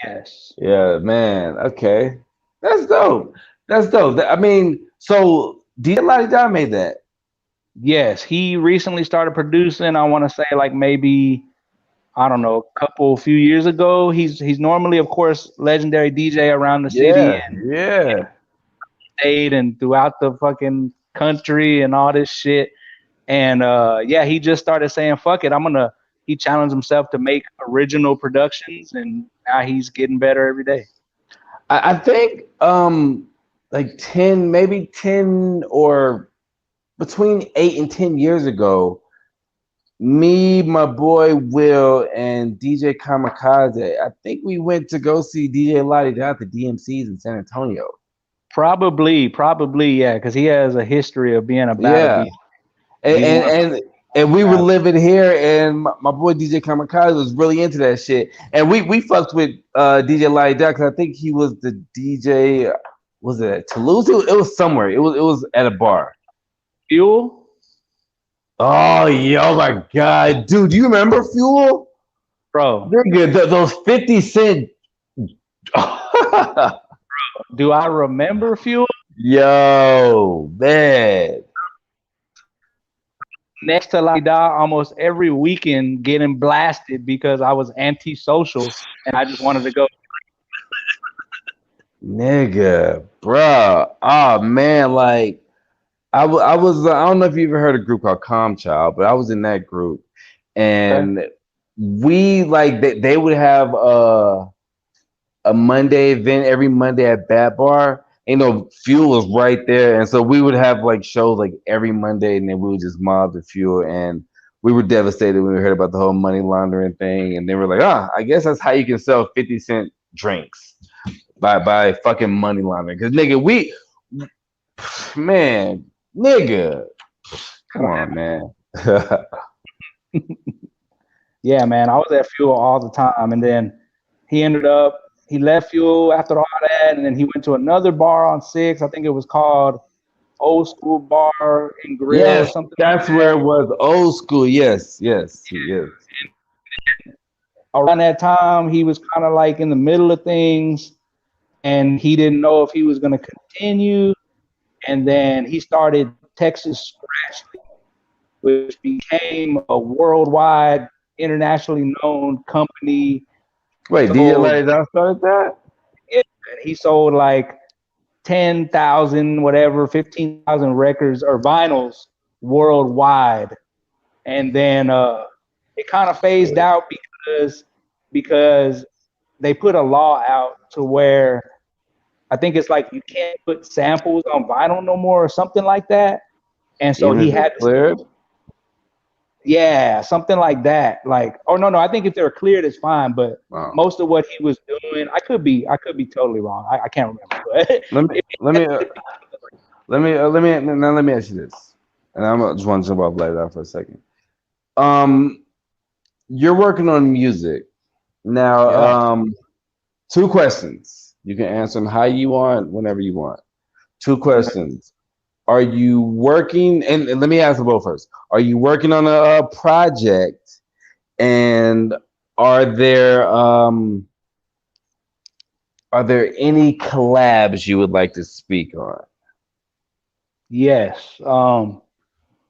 Yes. Yeah, man. Okay. That's dope. I mean, so DJ Lottie Don made that. Yes, he recently started producing. I want to say like maybe, I don't know, few years ago. He's normally, of course, legendary DJ around the city and state and throughout the fucking country and all this shit. And he just started saying, "Fuck it, He challenged himself to make original productions, and now he's getting better every day. I think like 10 or between 8 and 10 years ago, me, my boy Will, and DJ Kamikaze, I think we went to go see DJ Lottie down at the DMCs in San Antonio. Probably, yeah, because he has a history of being a battle beat. And we were living here, and my boy DJ Kamikaze was really into that shit. And we fucked with DJ Lottie down because I think he was the DJ. Was it at Toulouse? It was somewhere. It was at a bar. Fuel? Oh, yo, my God. Dude, do you remember Fuel? Bro. They're good. Those 50 Cent. Do I remember Fuel? Yo, man. Next to La Da almost every weekend getting blasted because I was antisocial and I just wanted to go. Nigga, bro. Oh, man, like, I was I don't know if you ever heard a group called Calm Child, but I was in that group, and we like they would have a Monday event every Monday at Bat Bar. Fuel was right there, and so we would have like shows like every Monday, and then we would just mob the Fuel, and we were devastated when we heard about the whole money laundering thing, and they were like, I guess that's how you can sell 50 cent drinks by fucking money laundering, because nigga, nigga, come on, man. Yeah, man, I was at Fuel all the time, and then he left Fuel after all that, and then he went to another bar on 6. I think it was called Old School Bar and Grill or something. That's where it was. Old School. Yes. Around that time, he was kind of like in the middle of things, and he didn't know if he was going to continue. and then he started Texas Scratch League, which became a worldwide, internationally known company. Wait, DJ Larry Down started that? Yeah, and he sold like 10,000, whatever, 15,000 records or vinyls worldwide. And then it kind of phased out because they put a law out to where I think it's like you can't put samples on vinyl no more or something like that. And so he had cleared. Yeah, something like that. Like, oh no, I think if they're cleared, it's fine. But most of what he was doing, I could be totally wrong. I can't remember. But let me ask you this, and I'm just want to jump off like that for a second. You're working on music now. Yeah. 2 questions. You can answer them how you want, whenever you want. 2 questions. Are you working? And let me ask them both first. Are you working on a project? And are there any collabs you would like to speak on? Yes. I'm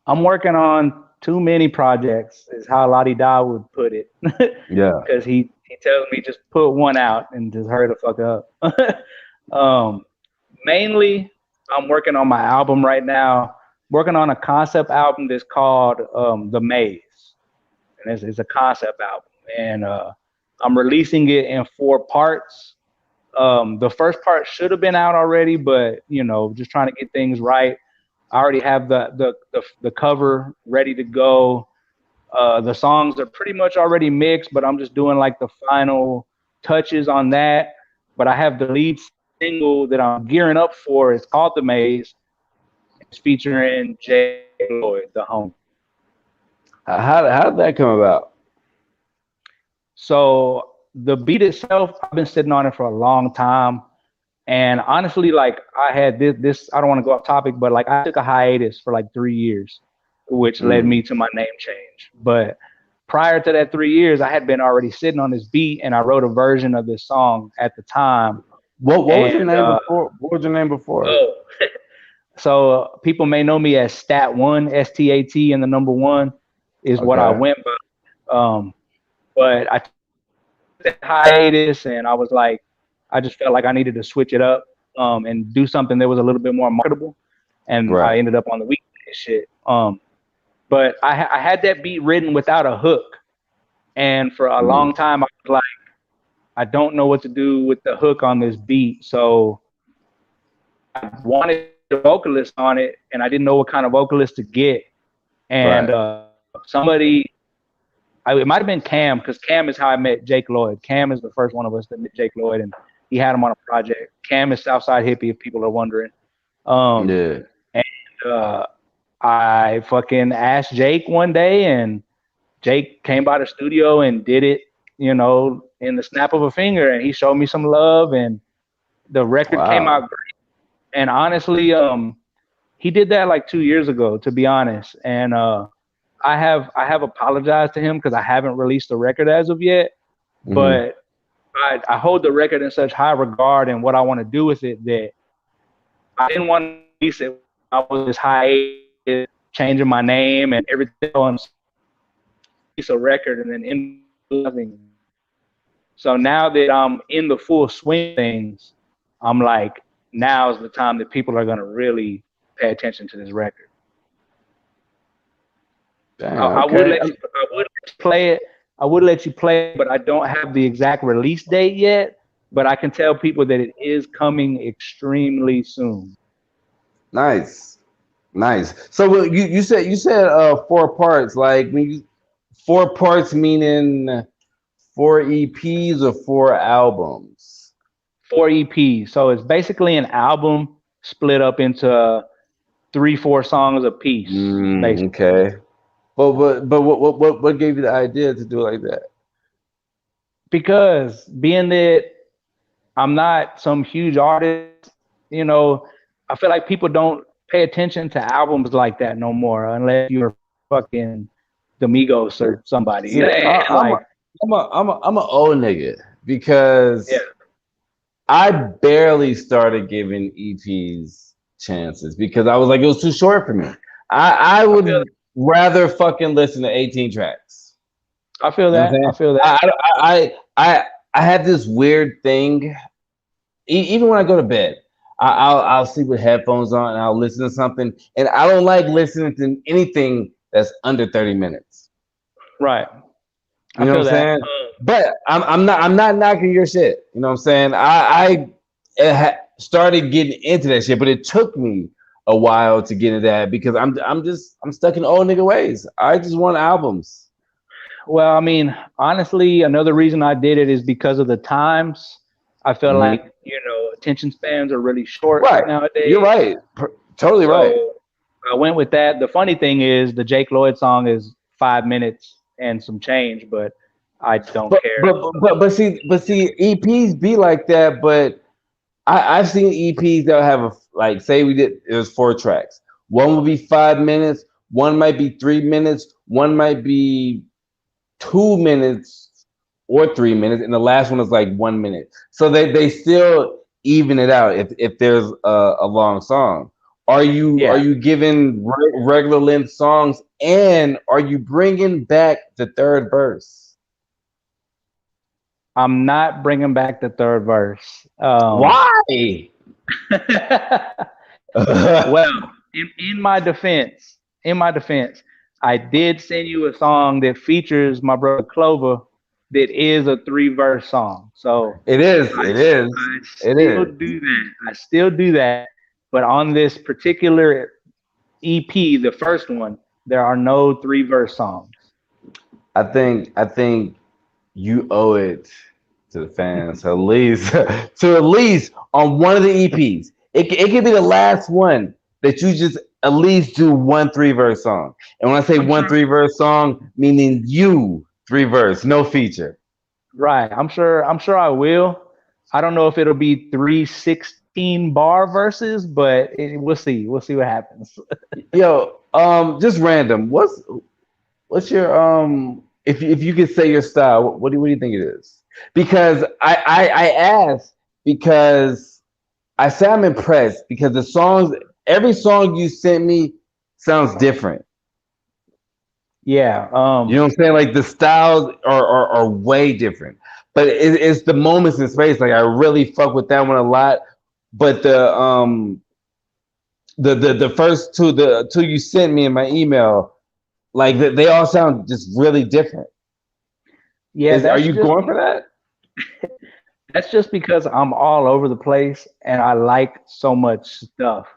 working on too many projects, is how Lottie Da would put it. Yeah. Because he tells me just put one out and just hurry the fuck up. Mainly, I'm working on my album right now. Working on a concept album that's called The Maze, and it's a concept album, and I'm releasing it in 4 parts. The first part should have been out already, but just trying to get things right. I already have the cover ready to go. The songs are pretty much already mixed, but I'm just doing like the final touches on that. But I have the lead single that I'm gearing up for. It's called The Maze. It's featuring Jake Lloyd, the homie. How did that come about? So the beat itself, I've been sitting on it for a long time. And honestly, like I had this, I don't want to go off topic, but like I took a hiatus for like 3 years, which led me to my name change. But prior to that 3 years, I had been already sitting on this beat, and I wrote a version of this song at the time. What was your name before? What was your name before? Oh, so people may know me as Stat1, STAT, and the number 1 is what I went by. But I took that hiatus, and I was like, I just felt like I needed to switch it up and do something that was a little bit more marketable. And I ended up on the weekend shit. But I had that beat written without a hook. And for a long time, I was like, I don't know what to do with the hook on this beat. So I wanted a vocalist on it, and I didn't know what kind of vocalist to get. And somebody, it might have been Cam, because Cam is how I met Jake Lloyd. Cam is the first one of us that met Jake Lloyd, and he had him on a project. Cam is Southside Hippie, if people are wondering. And I fucking asked Jake one day, and Jake came by the studio and did it, in the snap of a finger, and he showed me some love, and the record came out great. And honestly, he did that like 2 years ago, to be honest. And I have apologized to him because I haven't released the record as of yet, but I hold the record in such high regard and what I want to do with it that I didn't want to release it. I was this high, changing my name and everything on piece of record and then in nothing. So now that I'm in the full swing of things, I'm like, now is the time that people are gonna really pay attention to this record. Damn, I would let you play it. I would let you play it, but I don't have the exact release date yet. But I can tell people that it is coming extremely soon. Nice. So you said 4 parts. Like 4 parts meaning 4 EPs or 4 albums? 4 EPs. So it's basically an album split up into 3-4 songs a piece. Okay. But what gave you the idea to do it like that? Because being that I'm not some huge artist, I feel like people don't pay attention to albums like that no more unless you're fucking Domingos or somebody. See, I'm an old nigga because I barely started giving EPs chances because I was like, it was too short for me. I would rather fucking listen to 18 tracks. I feel You know what that. I'm I saying? feel that. I have this weird thing. Even when I go to bed, I'll sleep with headphones on and I'll listen to something, and I don't like listening to anything that's under 30 minutes. Right. You I know feel what I'm that. saying? But I'm not knocking your shit. You know what I'm saying? Started getting into that shit, but it took me a while to get into that because I'm stuck in old nigga ways. I just want albums. Well, I mean, honestly, another reason I did it is because of the times. I feel like, attention spans are really short Right. nowadays. You're right. Totally right. So I went with that. The funny thing is the Jake Lloyd song is 5 minutes and some change, but I don't care. But see EPs be like that, but I've seen EPs that have like say it was 4 tracks. One will be 5 minutes, one might be 3 minutes, one might be 2 minutes or 3 minutes, and the last one is like 1 minute. So they still even it out if there's a long song. Are you giving regular length songs, and are you bringing back the third verse? I'm not bringing back the third verse. Why? Well, in my defense, I did send you a song that features my brother Clover that is a 3-verse song. So it is. I still do that. But on this particular EP, the first one, there are no 3-verse songs. I think you owe it to the fans to at least on one of the EPs. It could be the last one that you just at least do 1 3-verse song. And when I say 1 3-verse song, meaning you 3-verse, no feature. Right. I'm sure I will. I don't know if it'll be 3 16-bar verses, but we'll see. We'll see what happens. Yo, just random. What's your if you could say your style, what do you think it is? Because I asked because I say I'm impressed because every song you sent me sounds different. Yeah. You know what I'm saying? Like the styles are way different. But it's the moments in space. Like I really fuck with that one a lot. But the first two you sent me in my email, like they all sound just really different. Yeah. Are you going for that? That's just because I'm all over the place and I like so much stuff.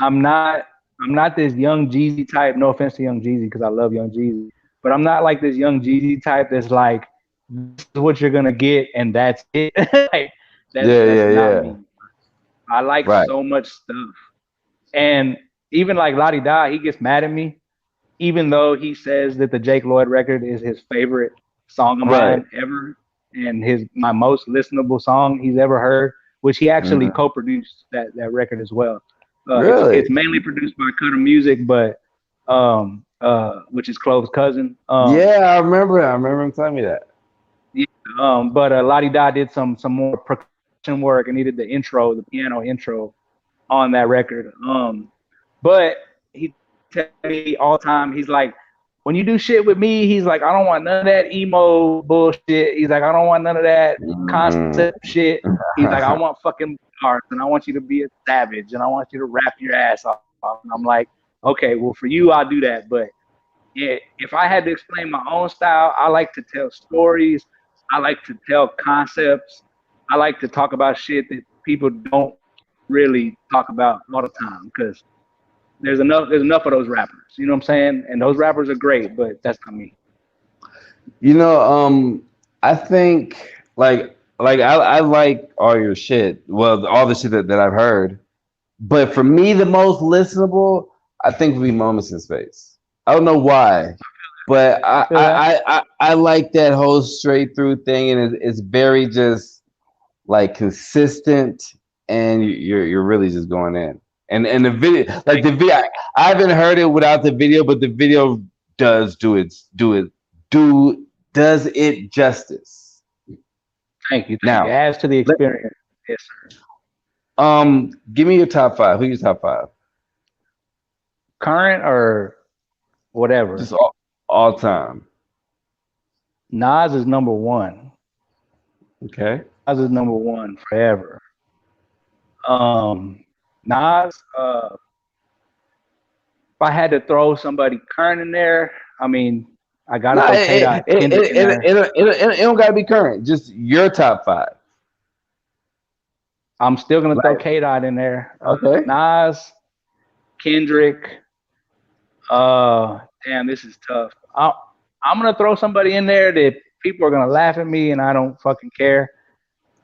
I'm not this Young Jeezy type. No offense to Young Jeezy because I love Young Jeezy, but I'm not like this Young Jeezy type that's like, this is what you're gonna get and that's it. Like, that's not me. I like so much stuff, and even like La Di Da, he gets mad at me, even though he says that the Jake Lloyd record is his favorite song of mine ever, and my most listenable song he's ever heard, which he actually co-produced that record as well. Really? It's mainly produced by Cutter Music, but which is Clove's cousin. I remember him telling me that. Yeah, but La Di Da did some more percussion work and he did the piano intro on that record. But he tells me all the time, he's like, when you do shit with me, he's like, I don't want none of that emo bullshit. He's like, I don't want none of that concept shit. He's like, I want fucking bars and I want you to be a savage and I want you to rap your ass off. And I'm like, okay, well, for you, I'll do that. But yeah, if I had to explain my own style, I like to tell stories. I like to tell concepts. I like to talk about shit that people don't really talk about all the time because there's enough of those rappers. You know what I'm saying? And those rappers are great, but that's not me. You know, I think like I like all your shit. Well, all the shit that I've heard. But for me, the most listenable, I think, would be Moments in Space. I don't know why, but I like that whole straight through thing, and it's very just like consistent, and you're really just going in. And the video, I haven't heard it without the video, but the video does it justice. Thank you. Now, as to the experience, yes, sir. Give me your top five. Who's your top five? Current or whatever. Just all time. Nas is number one. Okay. Nas is number one forever. Nas, if I had to throw somebody current in there, I mean, I gotta throw K-Dot Kendrick in there. It don't gotta be current. Just your top five. I'm still gonna throw K-Dot in there. Okay. Nas, Kendrick. Damn, this is tough. I'm gonna throw somebody in there that people are gonna laugh at me, and I don't fucking care.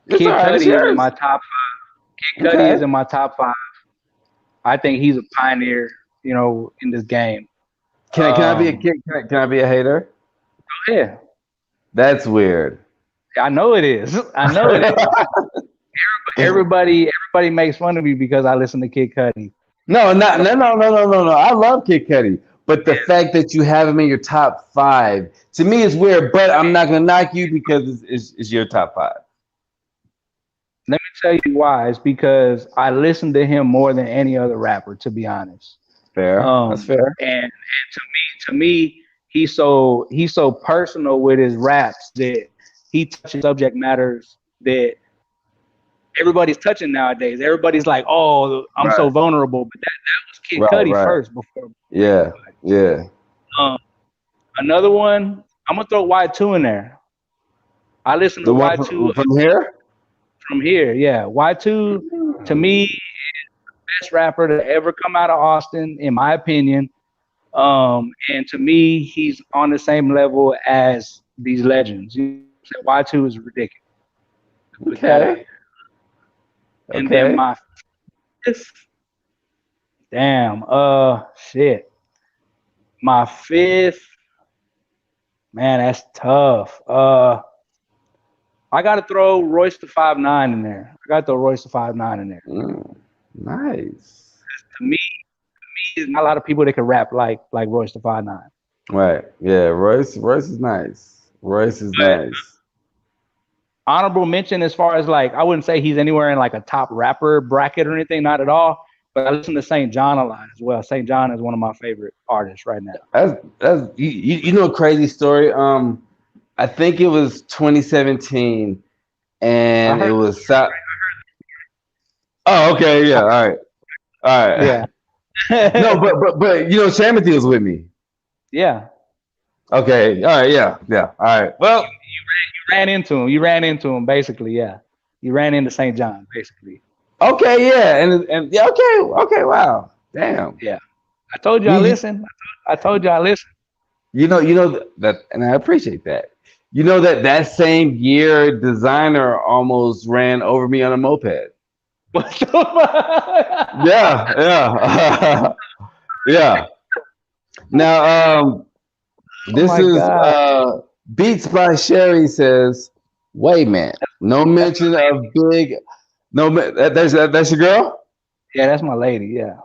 Kid Cudi is in my top five. Kid Cudi is in my top five. I think he's a pioneer, you know, in this game. Can I be a kid? Can I be a hater? Go ahead. That's weird. I know it is. I know it is. Everybody makes fun of me because I listen to Kid Cudi. No. I love Kid Cudi, but the fact that you have him in your top five to me is weird. But I'm not gonna knock you because it's your top five. Let me tell you why. It's because I listen to him more than any other rapper, to be honest. Fair. That's fair. And to me, he's so personal with his raps that he touches subject matters that everybody's touching nowadays. Everybody's like, "Oh, I'm so vulnerable," but that was Kid Cudi first before. Yeah. Another one, I'm gonna throw Y2 in there. I listen to Y2 from here. From here, yeah. Y2 to me is the best rapper to ever come out of Austin, in my opinion. And to me, he's on the same level as these legends. Y2 is ridiculous. Okay. And then my fifth, shit. My fifth, man, that's tough. I gotta throw Royce the 5'9" in there. Nice. To me, there's not a lot of people that can rap like Royce the 5'9". Right. Yeah. Royce is nice. Nice. Honorable mention as far as like, I wouldn't say he's anywhere in like a top rapper bracket or anything, not at all. But I listen to St. John a lot as well. St. John is one of my favorite artists right now. That's you know a crazy story. I think it was 2017, and it was. Oh, okay, yeah, all right, yeah. No, but you know, Shamathy was with me. Yeah. Okay, all right, yeah, all right. Well, you ran into him. You ran into him, basically. Yeah, you ran into St. John, basically. Okay, yeah, and yeah, okay, wow, damn. Yeah, I told you I listen. I told you I listen. You know that, and I appreciate that. You know that same year, Designer almost ran over me on a moped. What the fuck? Yeah. Yeah. Now, this is Beats by Sherry says, "Wait, man, no mention of Big. No, that's your girl. Yeah, that's my lady. Yeah,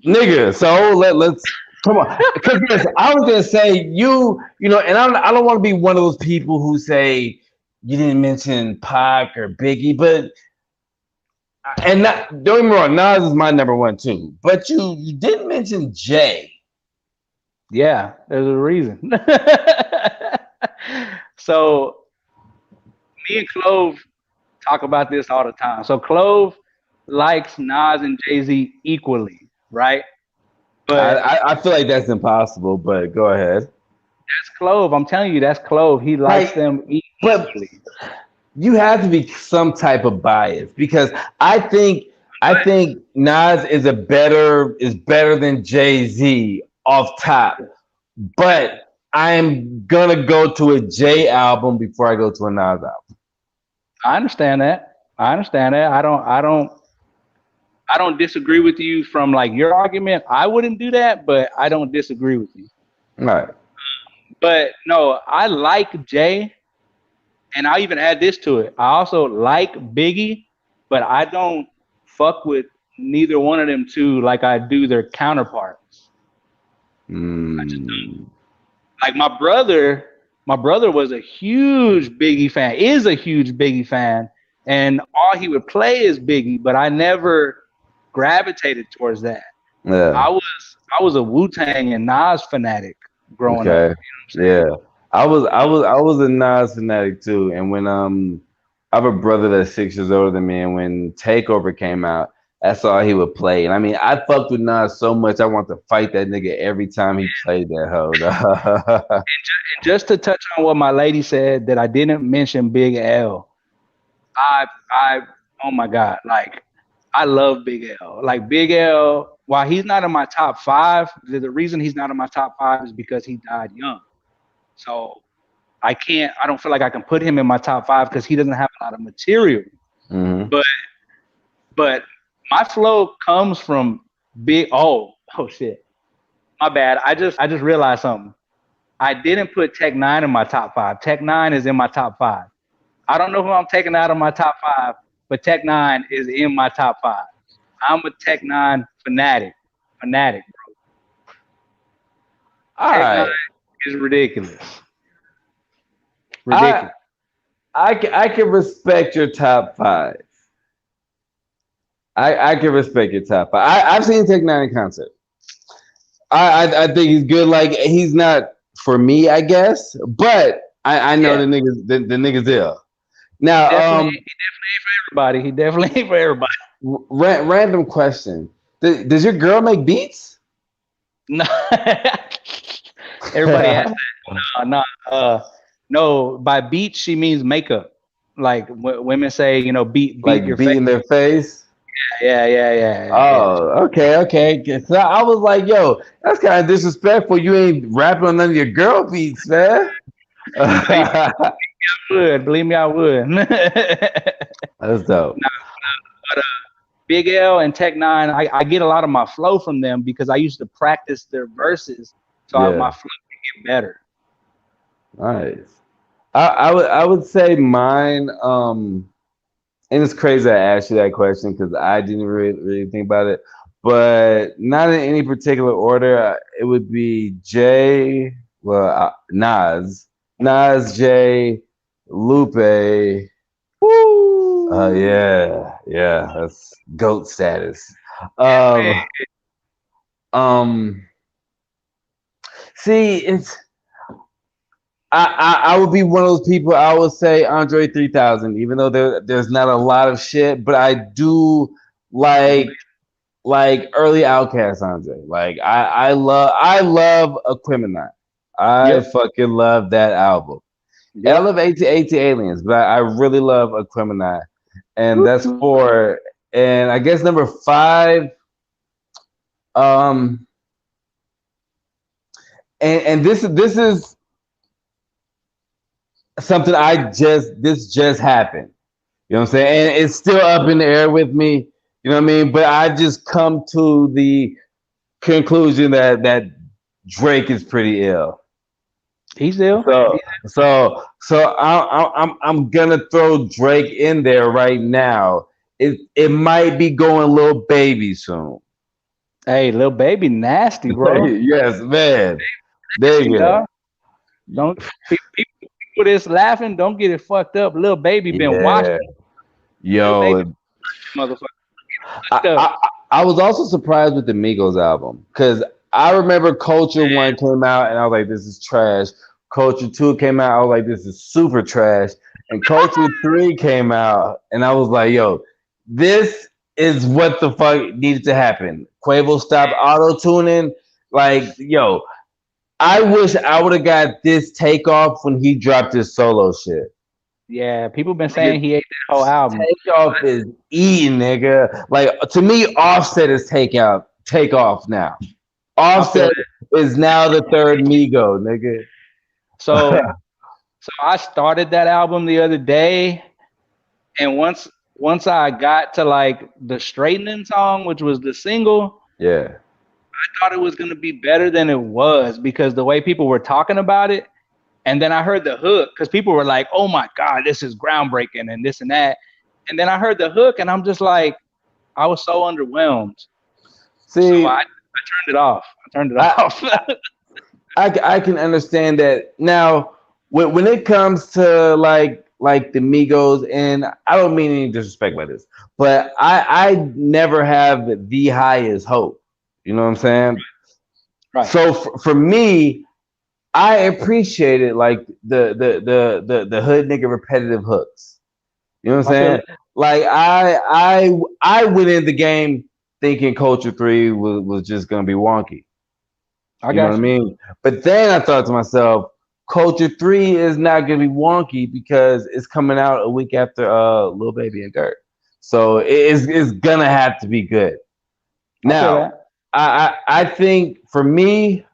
nigga. So let's." Come on, because yes, I was gonna say you know, and I don't want to be one of those people who say you didn't mention Pac or Biggie, but don't get me wrong, Nas is my number one too, but you didn't mention Jay. Yeah, there's a reason. So me and Clove talk about this all the time. So Clove likes Nas and Jay-Z equally, right? But I feel like that's impossible, but go ahead. That's Clove. I'm telling you, that's Clove. He likes them equally. But you have to be some type of bias because I think Nas is better than Jay-Z off top. But I'm gonna go to a Jay album before I go to a Nas album. I understand that. I don't disagree with you from like your argument. I wouldn't do that, but I don't disagree with you. Right. But no, I like Jay, and I'll even add this to it. I also like Biggie, but I don't fuck with neither one of them two like I do their counterparts. I just don't. Like my brother was a huge Biggie fan, is a huge Biggie fan, and all he would play is Biggie, but I never gravitated towards that. Yeah. I was a Wu-Tang and Nas fanatic growing up. Okay. Yeah. I was a Nas fanatic too. And when I have a brother that's 6 years older than me, and when Takeover came out, that's all he would play. And I mean, I fucked with Nas so much I want to fight that nigga every time he played that hoe. And just to touch on what my lady said, that I didn't mention Big L. Oh my God, like I love Big L. Like Big L, while he's not in my top 5, the reason he's not in my top 5 is because he died young. So I don't feel like I can put him in my top 5 because he doesn't have a lot of material. Mm-hmm. But my flow comes from oh shit. My bad. I just realized something. I didn't put Tech 9 in my top 5. Tech 9 is in my top 5. I don't know who I'm taking out of my top 5, but Tech 9 is in my top 5. I'm a Tech 9 fanatic, bro. All Tech right. 9 is ridiculous. I can respect your top 5. I can respect your top 5. I've seen Tech 9 in concert. I think he's good. Like, he's not for me, I guess, but I know the niggas there. Now, he definitely ain't for everybody. Random question: Does your girl make beats? No, everybody asks that. No. By beats she means makeup. Like women say, beat like your beating their face. Yeah. Oh, okay. So I was like, yo, that's kind of disrespectful. You ain't rapping on none of your girl beats, man. Believe me, I would. That's dope. But Big L and Tech 9, I get a lot of my flow from them because I used to practice their verses, so my flow can get better. Nice. I would say mine. And it's crazy I asked you that question because I didn't really think about it, but not in any particular order. It would be Nas, Jay, Lupe. Woo! Yeah, that's GOAT status. See, it's. I would be one of those people. I would say Andre 3000, even though there's not a lot of shit, but I do like early Outkast Andre. Like I love Aquemini. I fucking love that album. Yep. I love 80 Aliens, but I really love Aquemini, and that's 4. And I guess number 5. And this is something this just happened. You know what I'm saying? And it's still up in the air with me. You know what I mean? But I just come to the conclusion that Drake is pretty ill. He's ill. So I'm gonna throw Drake in there right now. It might be going Lil Baby soon. Hey, Lil Baby nasty, bro. Yes, man. There you go. Don't people that's laughing, don't get it fucked up. Lil Baby been watching. Yo, motherfucker. I was also surprised with the Migos album because I remember Culture 1 came out and I was like, this is trash. Culture 2 came out, I was like, this is super trash. And Culture 3 came out and I was like, yo, this is what the fuck needed to happen. Quavo stopped auto-tuning. Like, yo, I wish I would have got this Takeoff when he dropped his solo shit. Yeah, people been saying he ate that whole album. Takeoff is eating, nigga. Like, to me, Offset is Takeoff now. Offset is now the third Migo, nigga. So I started that album the other day, and once I got to like the Straightening song, which was the single, I thought it was gonna be better than it was because the way people were talking about it. And then I heard the hook because people were like, oh my God, this is groundbreaking and this and that. And then I heard the hook and I'm just like, I was so underwhelmed. See, so I turned it off. I can understand that. Now, when it comes to like like the Migos, and I don't mean any disrespect by this, but I never have the highest hope. You know what I'm saying? Right. So for me, I appreciated like the hood nigga repetitive hooks. You know what I'm I feel saying? Like I went in the game thinking Culture 3 was just gonna be wonky. I You know what got I you. mean? But then I thought to myself, Culture 3 is not gonna be wonky because it's coming out a week after Lil Baby and Dirt. So it's gonna have to be good. I feel Now, that. I think for me,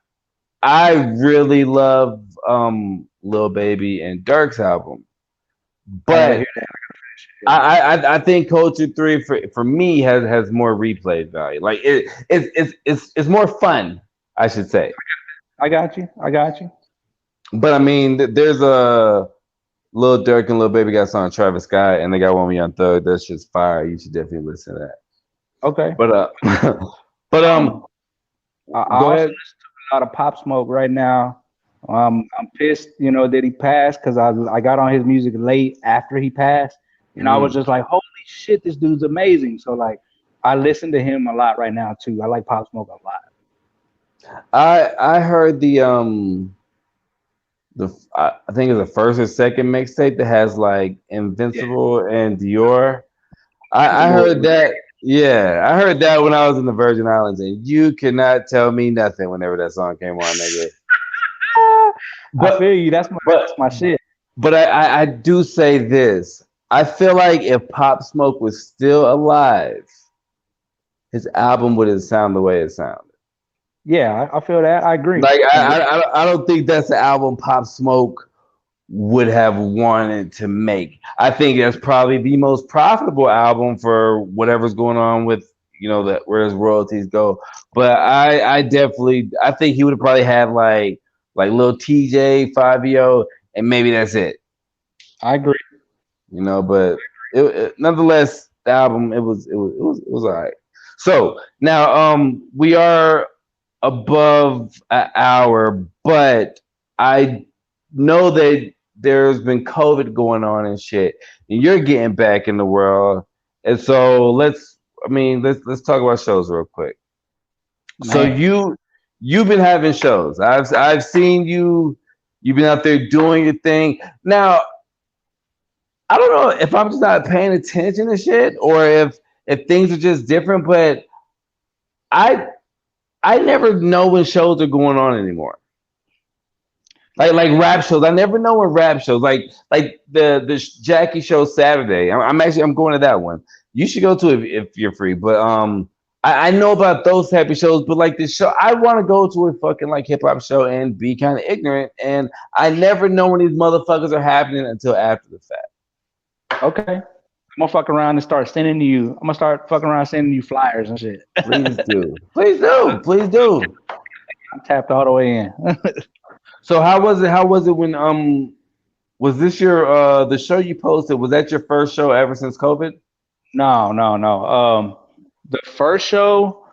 I really love Lil Baby and Dirk's album. I gotta hear But that. I think Culture 3 for me has more replay value. Like it's more fun, I should say. I got you. I got you. But I mean, there's a Lil Durk and Lil Baby got a song Travis Scott, and they got one with Young Thug. That's just fire. You should definitely listen to that. Okay. But but I go also ahead. listen to a lot of Pop Smoke right now. I'm pissed, that he passed because I got on his music late after he passed, and I was just like, holy shit, this dude's amazing. So like, I listen to him a lot right now too. I like Pop Smoke a lot. I heard I think it's the first or second mixtape that has like Yeah, Invincible and Dior. I Invincible. heard that. Yeah, I heard that when I was in the Virgin Islands, and you cannot tell me nothing whenever that song came on, nigga. I But feel you. That's but my shit. but I do say this. I feel like if Pop Smoke was still alive, his album wouldn't sound the way it sounded. Yeah, I feel that. I agree. Like I don't think that's the album Pop Smoke would have wanted to make. I think that's probably the most profitable album for whatever's going on with that where his royalties go. But I definitely I think he would have probably had like little TJ 5 and maybe that's it. I agree. But nonetheless the album it was all right. So now we are above an hour, but I know that there's been COVID going on and shit, and you're getting back in the world, and so let's talk about shows real quick. So Man, you've been having shows. I've seen you. You've been out there doing your thing. Now I don't know if I'm just not paying attention to shit or if things are just different, but I I never know when shows are going on anymore. Like rap shows. I never know when rap shows like the Jackie show Saturday. I'm going to that one. You should go to it if you're free. But I know about those type of shows, but like this show, I want to go to a fucking like hip hop show and be kind of ignorant, and I never know when these motherfuckers are happening until after the fact. okay. I'm gonna fuck around and start sending you. I'm gonna start fucking around sending you flyers and shit. Please do, please do, please do. I'm tapped all the way in. So how was it? How was it when was this your the show you posted? Was that your first show ever since COVID? No, no, no. The first show,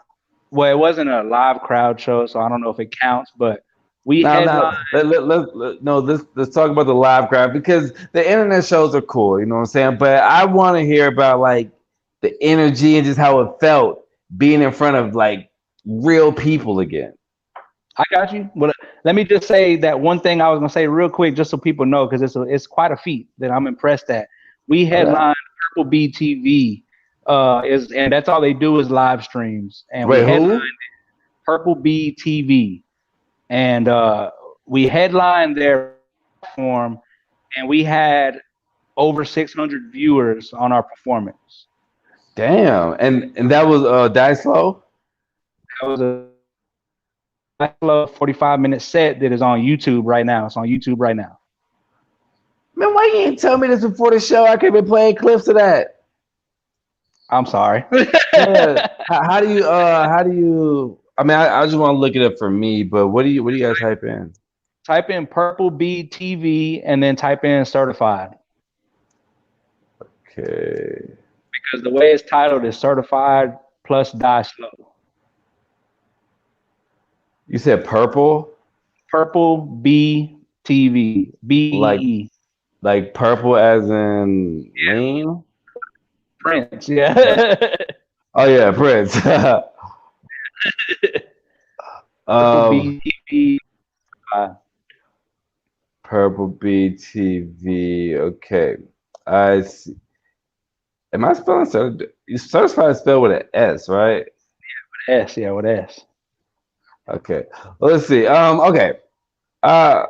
well, it wasn't a live crowd show, so I don't know if it counts. But we Now, headlined. no, let's talk about the live crowd because the internet shows are cool, you know what I'm saying? But I want to hear about like the energy and just how it felt being in front of like real people again. I got you. But let me just say that one thing I was gonna say real quick, just so people know, because it's quite a feat that I'm impressed at. We Okay. headlined Purple B TV, and that's all they do is live streams, and we Wait, headlined who? Purple B TV, and we headlined their platform, and we had over 600 viewers on our performance. Damn. And that was Die Slow? That was a 45-minute set that is on YouTube right now. It's on YouTube right now. Man, why you ain't tell me this before the show? I could have been playing clips of that. I'm sorry. Yeah. How do you I mean I just want to look it up for me, but what do you guys type in? Type in Purple B TV and then type in certified, Okay. because the way it's titled is certified plus die slow. You said purple? Purple B TV. Like BEE. Like purple as in rain? Prince, yeah. Oh yeah, Prince. Purple um, BTV. Purple BTV. Okay, I see. Am I spelling so? You certified spelled with an S, right? S, yeah, with S. Okay. Well, let's see. Okay. Uh,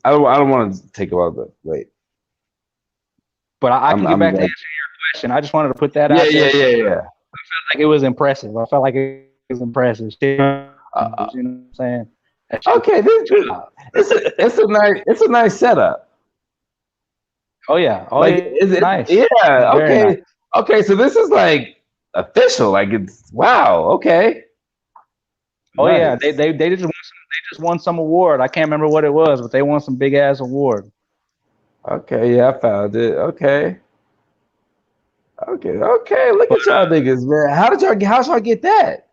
I don't want to take about the wait. But I can get I'm back to like, answering your question. I just wanted to put that yeah, out yeah, there. yeah, yeah. Like it was impressive. I felt like it was impressive. You know Uh, what I'm saying? That shit okay, this was- it's a nice setup. Oh yeah. Oh Like, yeah. is it? Nice. Yeah. Very nice. Okay. So this is like official. Like it's wow. Okay. Oh yeah. Nice. They just won some award. I can't remember what it was, but they won some big ass award. Okay. Yeah, I found it. Okay. Okay. Okay. Look But at y'all niggas, man. How y'all get that?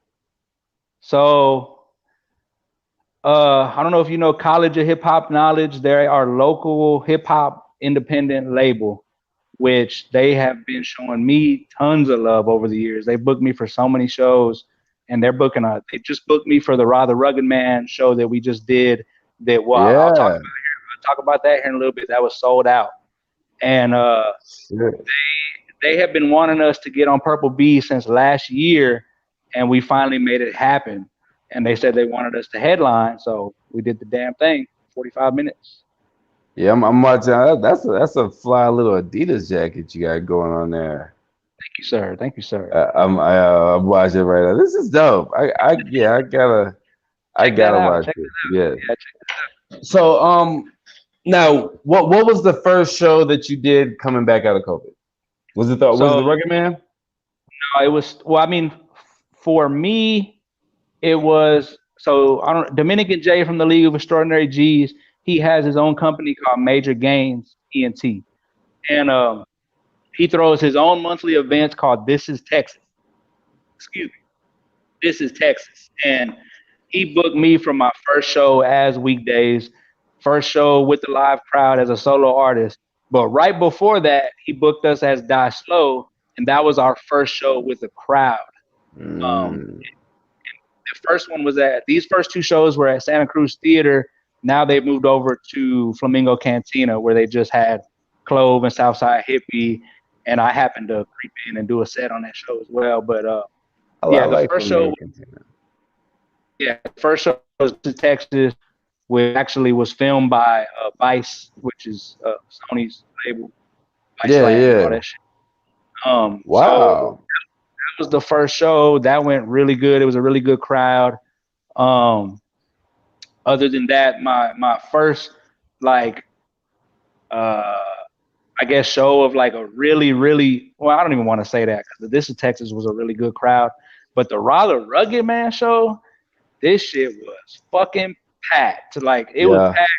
so I don't know if you know College of Hip Hop Knowledge. They're our local hip hop independent label, which they have been showing me tons of love over the years. They booked me for so many shows, and they just booked me for the Raw the Rugged Man show that we just did. That Yeah. I'll talk about that here in a little bit. That was sold out, and Shit. they have been wanting us to get on Purple B since last year, and we finally made it happen. And they said they wanted us to headline, so we did the damn thing. 45 minutes. Yeah, I'm watching. That's a fly little Adidas jacket you got going on there. Thank you, sir. Thank you, sir. I'm watching right now. This is dope. Yeah, I Check that gotta out. watch Check it. it Yeah. out. Yeah, check So now what was the first show that you did coming back out of COVID? Was it the So Rugged Man? it was well. I mean, for me, it was so I don't. Dominican J from the League of Extraordinary G's. He has his own company called Major Gains ENT, and he throws his own monthly events called This Is Texas. Excuse me, This Is Texas, and he booked me for my first show as weekdays, first show with the live crowd as a solo artist. But right before that, he booked us as Die Slow, and that was our first show with a crowd. Um, Mm. the first one was at these first two shows were at Santa Cruz Theater. Now they've moved over to Flamingo Cantina, where they just had Clove and Southside Hippie, and I happened to creep in and do a set on that show as well. But I yeah, the like first show, Flamingo Cantina. yeah, the first show was to Texas, which actually was filmed by Vice, which is Sony's label, Vice Yeah, Land and all yeah. that shit. So Wow. that was the first show. That went really good. It was a really good crowd. Um, Other than that, my first like I guess show of like a really well, I don't even want to say that because This is Texas was a really good crowd, but the Rather Rugged Man show, this shit was fucking packed. Like it was Yeah. packed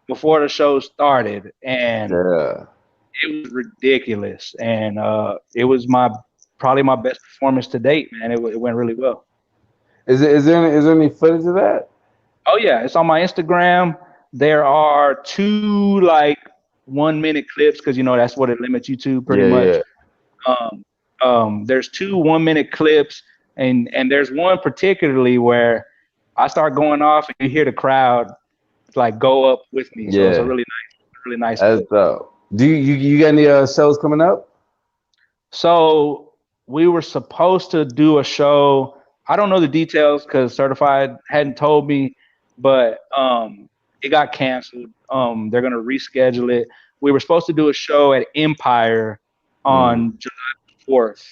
before the show started, and Yeah. it was ridiculous. And it was probably my best performance to date, man. It went really well. Is there any footage of that? Oh yeah, it's on my Instagram. There are two like 1 minute clips because you know that's what it limits you to pretty Yeah, much. yeah. There's two 1 minute clips, and there's one particularly where I start going off and you hear the crowd like go up with me. So it's a Yeah. really nice That's clip. dope. Do you got any shows coming up? So we were supposed to do a show. I don't know the details because Certified hadn't told me, but it got canceled. They're gonna reschedule it. We were supposed to do a show at Empire on July 4th,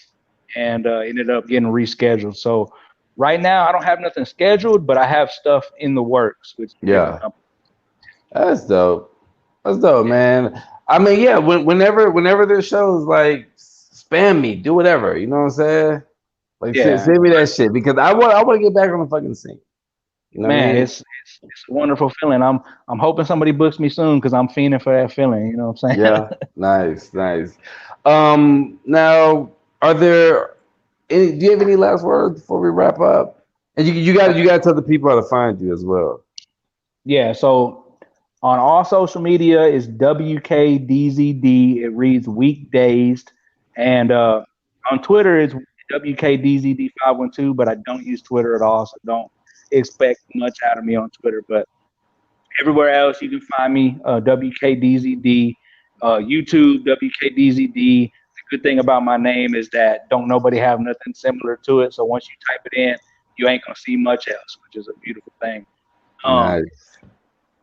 and ended up getting rescheduled. So right now I don't have nothing scheduled, but I have stuff in the works with different Yeah. companies. That's dope. That's dope, man. I mean, yeah, whenever there's shows, like spam me, do whatever. You know what I'm saying? Like Yeah, send me that shit because I want to get back on the fucking scene. You know what I man, mean? it's a wonderful feeling. I'm hoping somebody books me soon because I'm fiending for that feeling. You know what I'm saying? Yeah, nice, nice. Now, do you have any last words before we wrap up? And you got to tell the people how to find you as well. Yeah. So On all social media is WKDZD. It reads weekdays. And on Twitter it's WKDZD512, but I don't use Twitter at all, so don't expect much out of me on Twitter. But everywhere else you can find me, WKDZD, YouTube, WKDZD. The good thing about my name is that don't nobody have nothing similar to it. So once you type it in, you ain't gonna see much else, which is a beautiful thing. Um, Nice.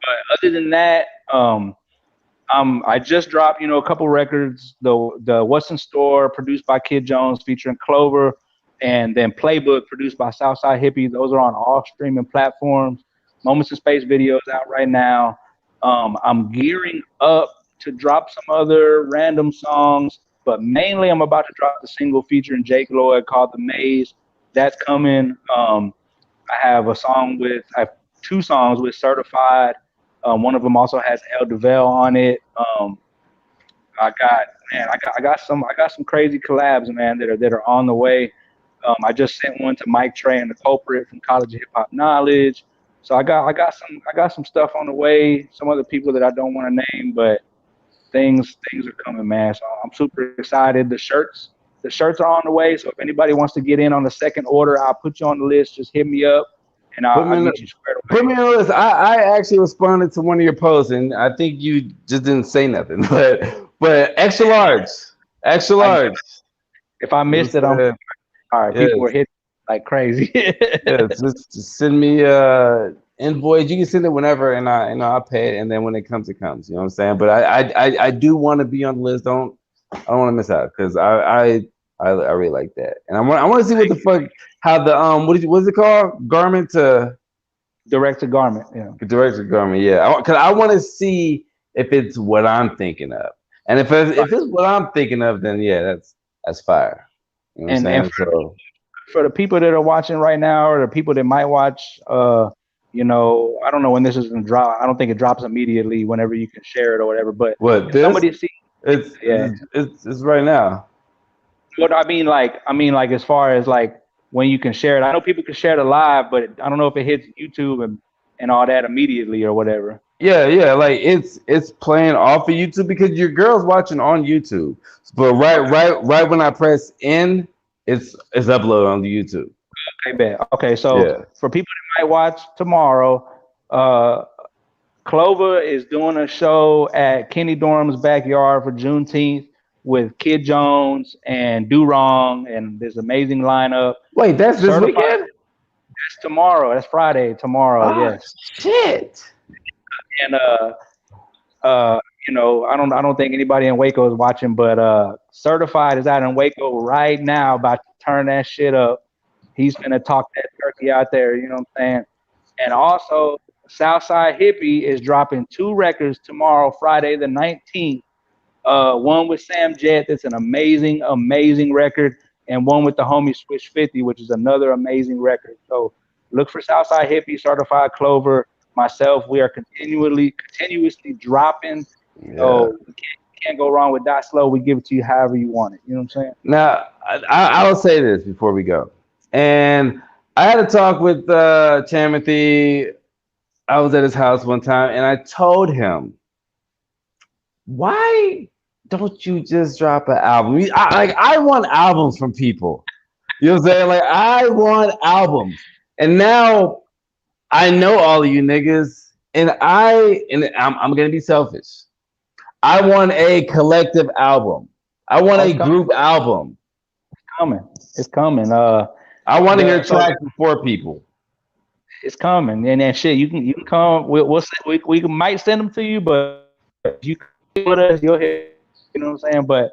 but other than that, I just dropped, a couple records. The What's in Store, produced by Kid Jones, featuring Clover, and then Playbook, produced by Southside Hippie. Those are on all streaming platforms. Moments in Space videos out right now. I'm gearing up to drop some other random songs, but mainly I'm about to drop the single featuring Jake Lloyd called "The Maze." That's coming. I have two songs with Certified. One of them also has El Duvel on it. I got some crazy collabs, man, that are on the way. I just sent one to Mike Trey and the Culprit from College of Hip Hop Knowledge. So I got some stuff on the way. Some other people that I don't want to name, but things are coming, man. So I'm super excited. The shirts are on the way. So if anybody wants to get in on the second order, I'll put you on the list. Just hit me up, and I'll get you squared away. Put me on the list. I actually responded to one of your posts, and I think you just didn't say nothing. But extra large, extra large. If I missed it, I'm all right. Yes. People were hitting like crazy. Yeah, just send me invoice. You can send it whenever, and I'll pay it. And then when it comes, it comes. You know what I'm saying? But I do want to be on the list. I don't want to miss out because I really like that, and I want to see what the fuck how the what's it called, garment to Direct to garment. Yeah. direct to garment. Yeah, because I want to see if it's what I'm thinking of, and if it's what I'm thinking of, then yeah, that's fire. You know what I'm saying? And for the people that are watching right now, or the people that might watch, I don't know when this is gonna drop. I don't think it drops immediately whenever you can share it or whatever. But what if somebody see, it's right now. what I mean, like as far as like when you can share it. I know people can share it live, but I don't know if it hits YouTube and all that immediately or whatever. Yeah, like it's playing off of YouTube because your girl's watching on YouTube. But right when I press in, it's uploaded on the YouTube. Okay, bet. Okay, so for people that might watch tomorrow, Clover is doing a show at Kenny Dorham's backyard for Juneteenth with Kid Jones and Do Wrong and this amazing lineup. Wait, that's this weekend? That's tomorrow. That's Friday. Tomorrow. Yes. Shit. And I don't think anybody in Waco is watching, but Certified is out in Waco right now, about to turn that shit up. He's gonna talk that turkey out there, you know what I'm saying? And also, Southside Hippie is dropping 2 records tomorrow, Friday the 19th. One with Sam Jett, that's an amazing, amazing record, and one with the homie Swish 50, which is another amazing record. So look for Southside Hippie, Certified Clover. Myself, we are continuously dropping. Yeah. So you can't go wrong with that slow. We give it to you however you want it. You know what I'm saying? Now, I will say this before we go. And I had a talk with Timothy. I was at his house one time, and I told him, why don't you just drop an album? I want albums from people. You know what I'm saying? Like, I want albums. And now I know all of you niggas, and I'm gonna be selfish. I want a collective album. I want a group album. It's coming. I want to hear tracks from 4 people. It's coming, and then shit, you can come. We might send them to you, but if you come with us, you'll hear. You know what I'm saying? But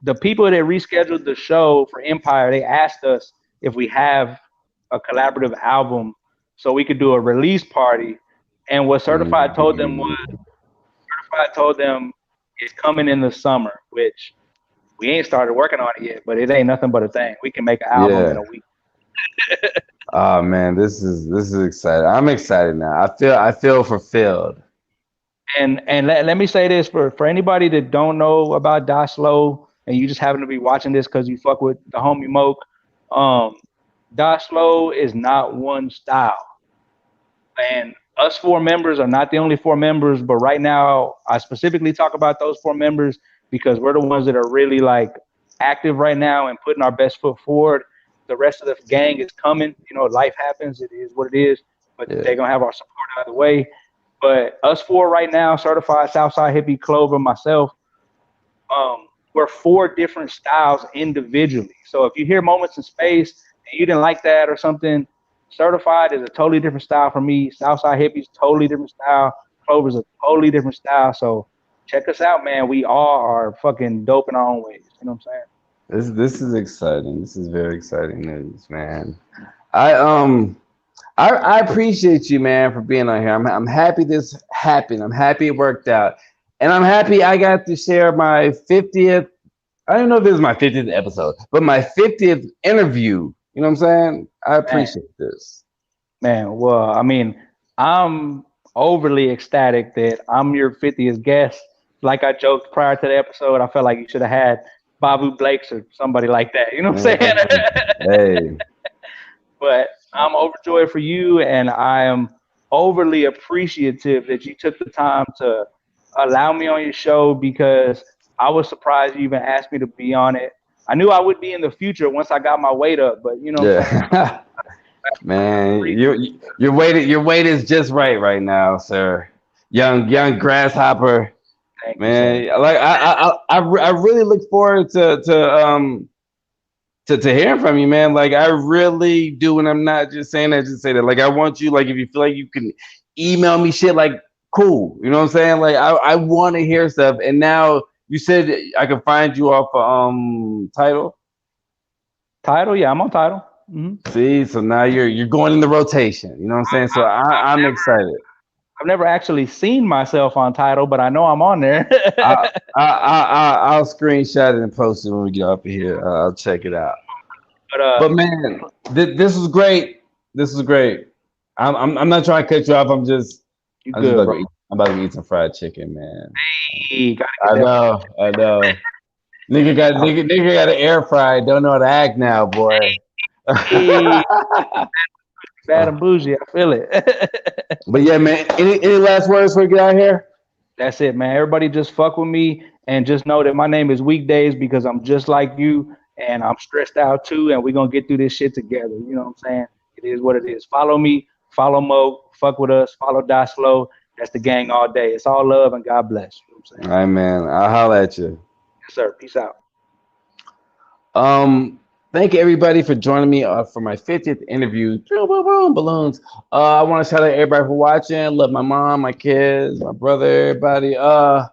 the people that rescheduled the show for Empire, they asked us if we have a collaborative album so we could do a release party. And what Certified told them it's coming in the summer, which we ain't started working on it yet, but it ain't nothing but a thing. We can make an album in a week. Oh man, this is exciting. I'm excited now. I feel fulfilled. And let me say this for anybody that don't know about Die Slow and you just happen to be watching this because you fuck with the homie Moke, Die Slow is not one style. And us 4 members are not the only 4 members, but right now I specifically talk about those 4 members because we're the ones that are really like active right now and putting our best foot forward. The rest of the gang is coming. You know, life happens. It is what it is. But they're gonna have our support out of the way. But us 4 right now, certified Southside Hippie, Clover, myself, we're 4 different styles individually. So if you hear Moments in Space and you didn't like that or something, certified is a totally different style for me. Southside Hippie's totally different style. Clover's a totally different style. So check us out, man. We all are fucking dope in our own ways. You know what I'm This saying? this is exciting. This is very exciting news, man. I appreciate you, man, for being on here. I'm happy this happened. I'm happy it worked out, and I'm happy I got to share my 50th. I don't know if this is my 50th episode, but my 50th interview. You know what I'm saying? I appreciate this. Man, well, I mean, I'm overly ecstatic that I'm your 50th guest. Like I joked prior to the episode, I felt like you should have had Babu Blakes or somebody like that. You know what I'm saying? Hey. But I'm overjoyed for you, and I am overly appreciative that you took the time to allow me on your show because I was surprised you even asked me to be on it. I knew I would be in the future once I got my weight up, but you know what I'm saying? Man, your weight is just right now, sir. Young grasshopper. Thank Man, you, like I really look forward to hearing from you, man. Like I really do, and I'm not just saying that, just say that. Like I want you, like if you feel like you can email me shit, like cool. You know what I'm saying? Like I want to hear stuff. And now you said I can find you off of Title. Title, yeah, I'm on Title. Mm-hmm. See, so now you're going in the rotation. You know what I'm saying? So I'm excited. I've never actually seen myself on Title, but I know I'm on there. I'll screenshot it and post it when we get off of here. I'll check it out. But man, this was great. This was great. I'm not trying to cut you off. I'm about to eat some fried chicken, man. Hey, I know. Nigga got an air fry. Don't know how to act now, boy. Hey. Bad and bougie, I feel it. But yeah, man. Any last words before we get out here? That's it, man. Everybody just fuck with me and just know that my name is Weekdays because I'm just like you and I'm stressed out too, and we're gonna get through this shit together. You know what I'm saying? It is what it is. Follow me, follow Moke, fuck with us, follow Die Slow. That's the gang all day. It's all love and God bless. You know what I'm saying? All right, man. I'll holler at you. Yes, sir. Peace out. Thank you everybody for joining me for my 50th interview. Boom, boom, boom, balloons. I want to shout out everybody for watching. Love my mom, my kids, my brother, everybody. I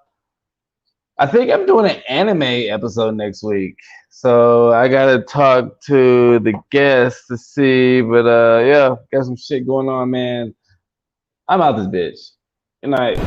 think I'm doing an anime episode next week. So I gotta talk to the guests to see. But yeah, got some shit going on, man. I'm out this bitch. Good night.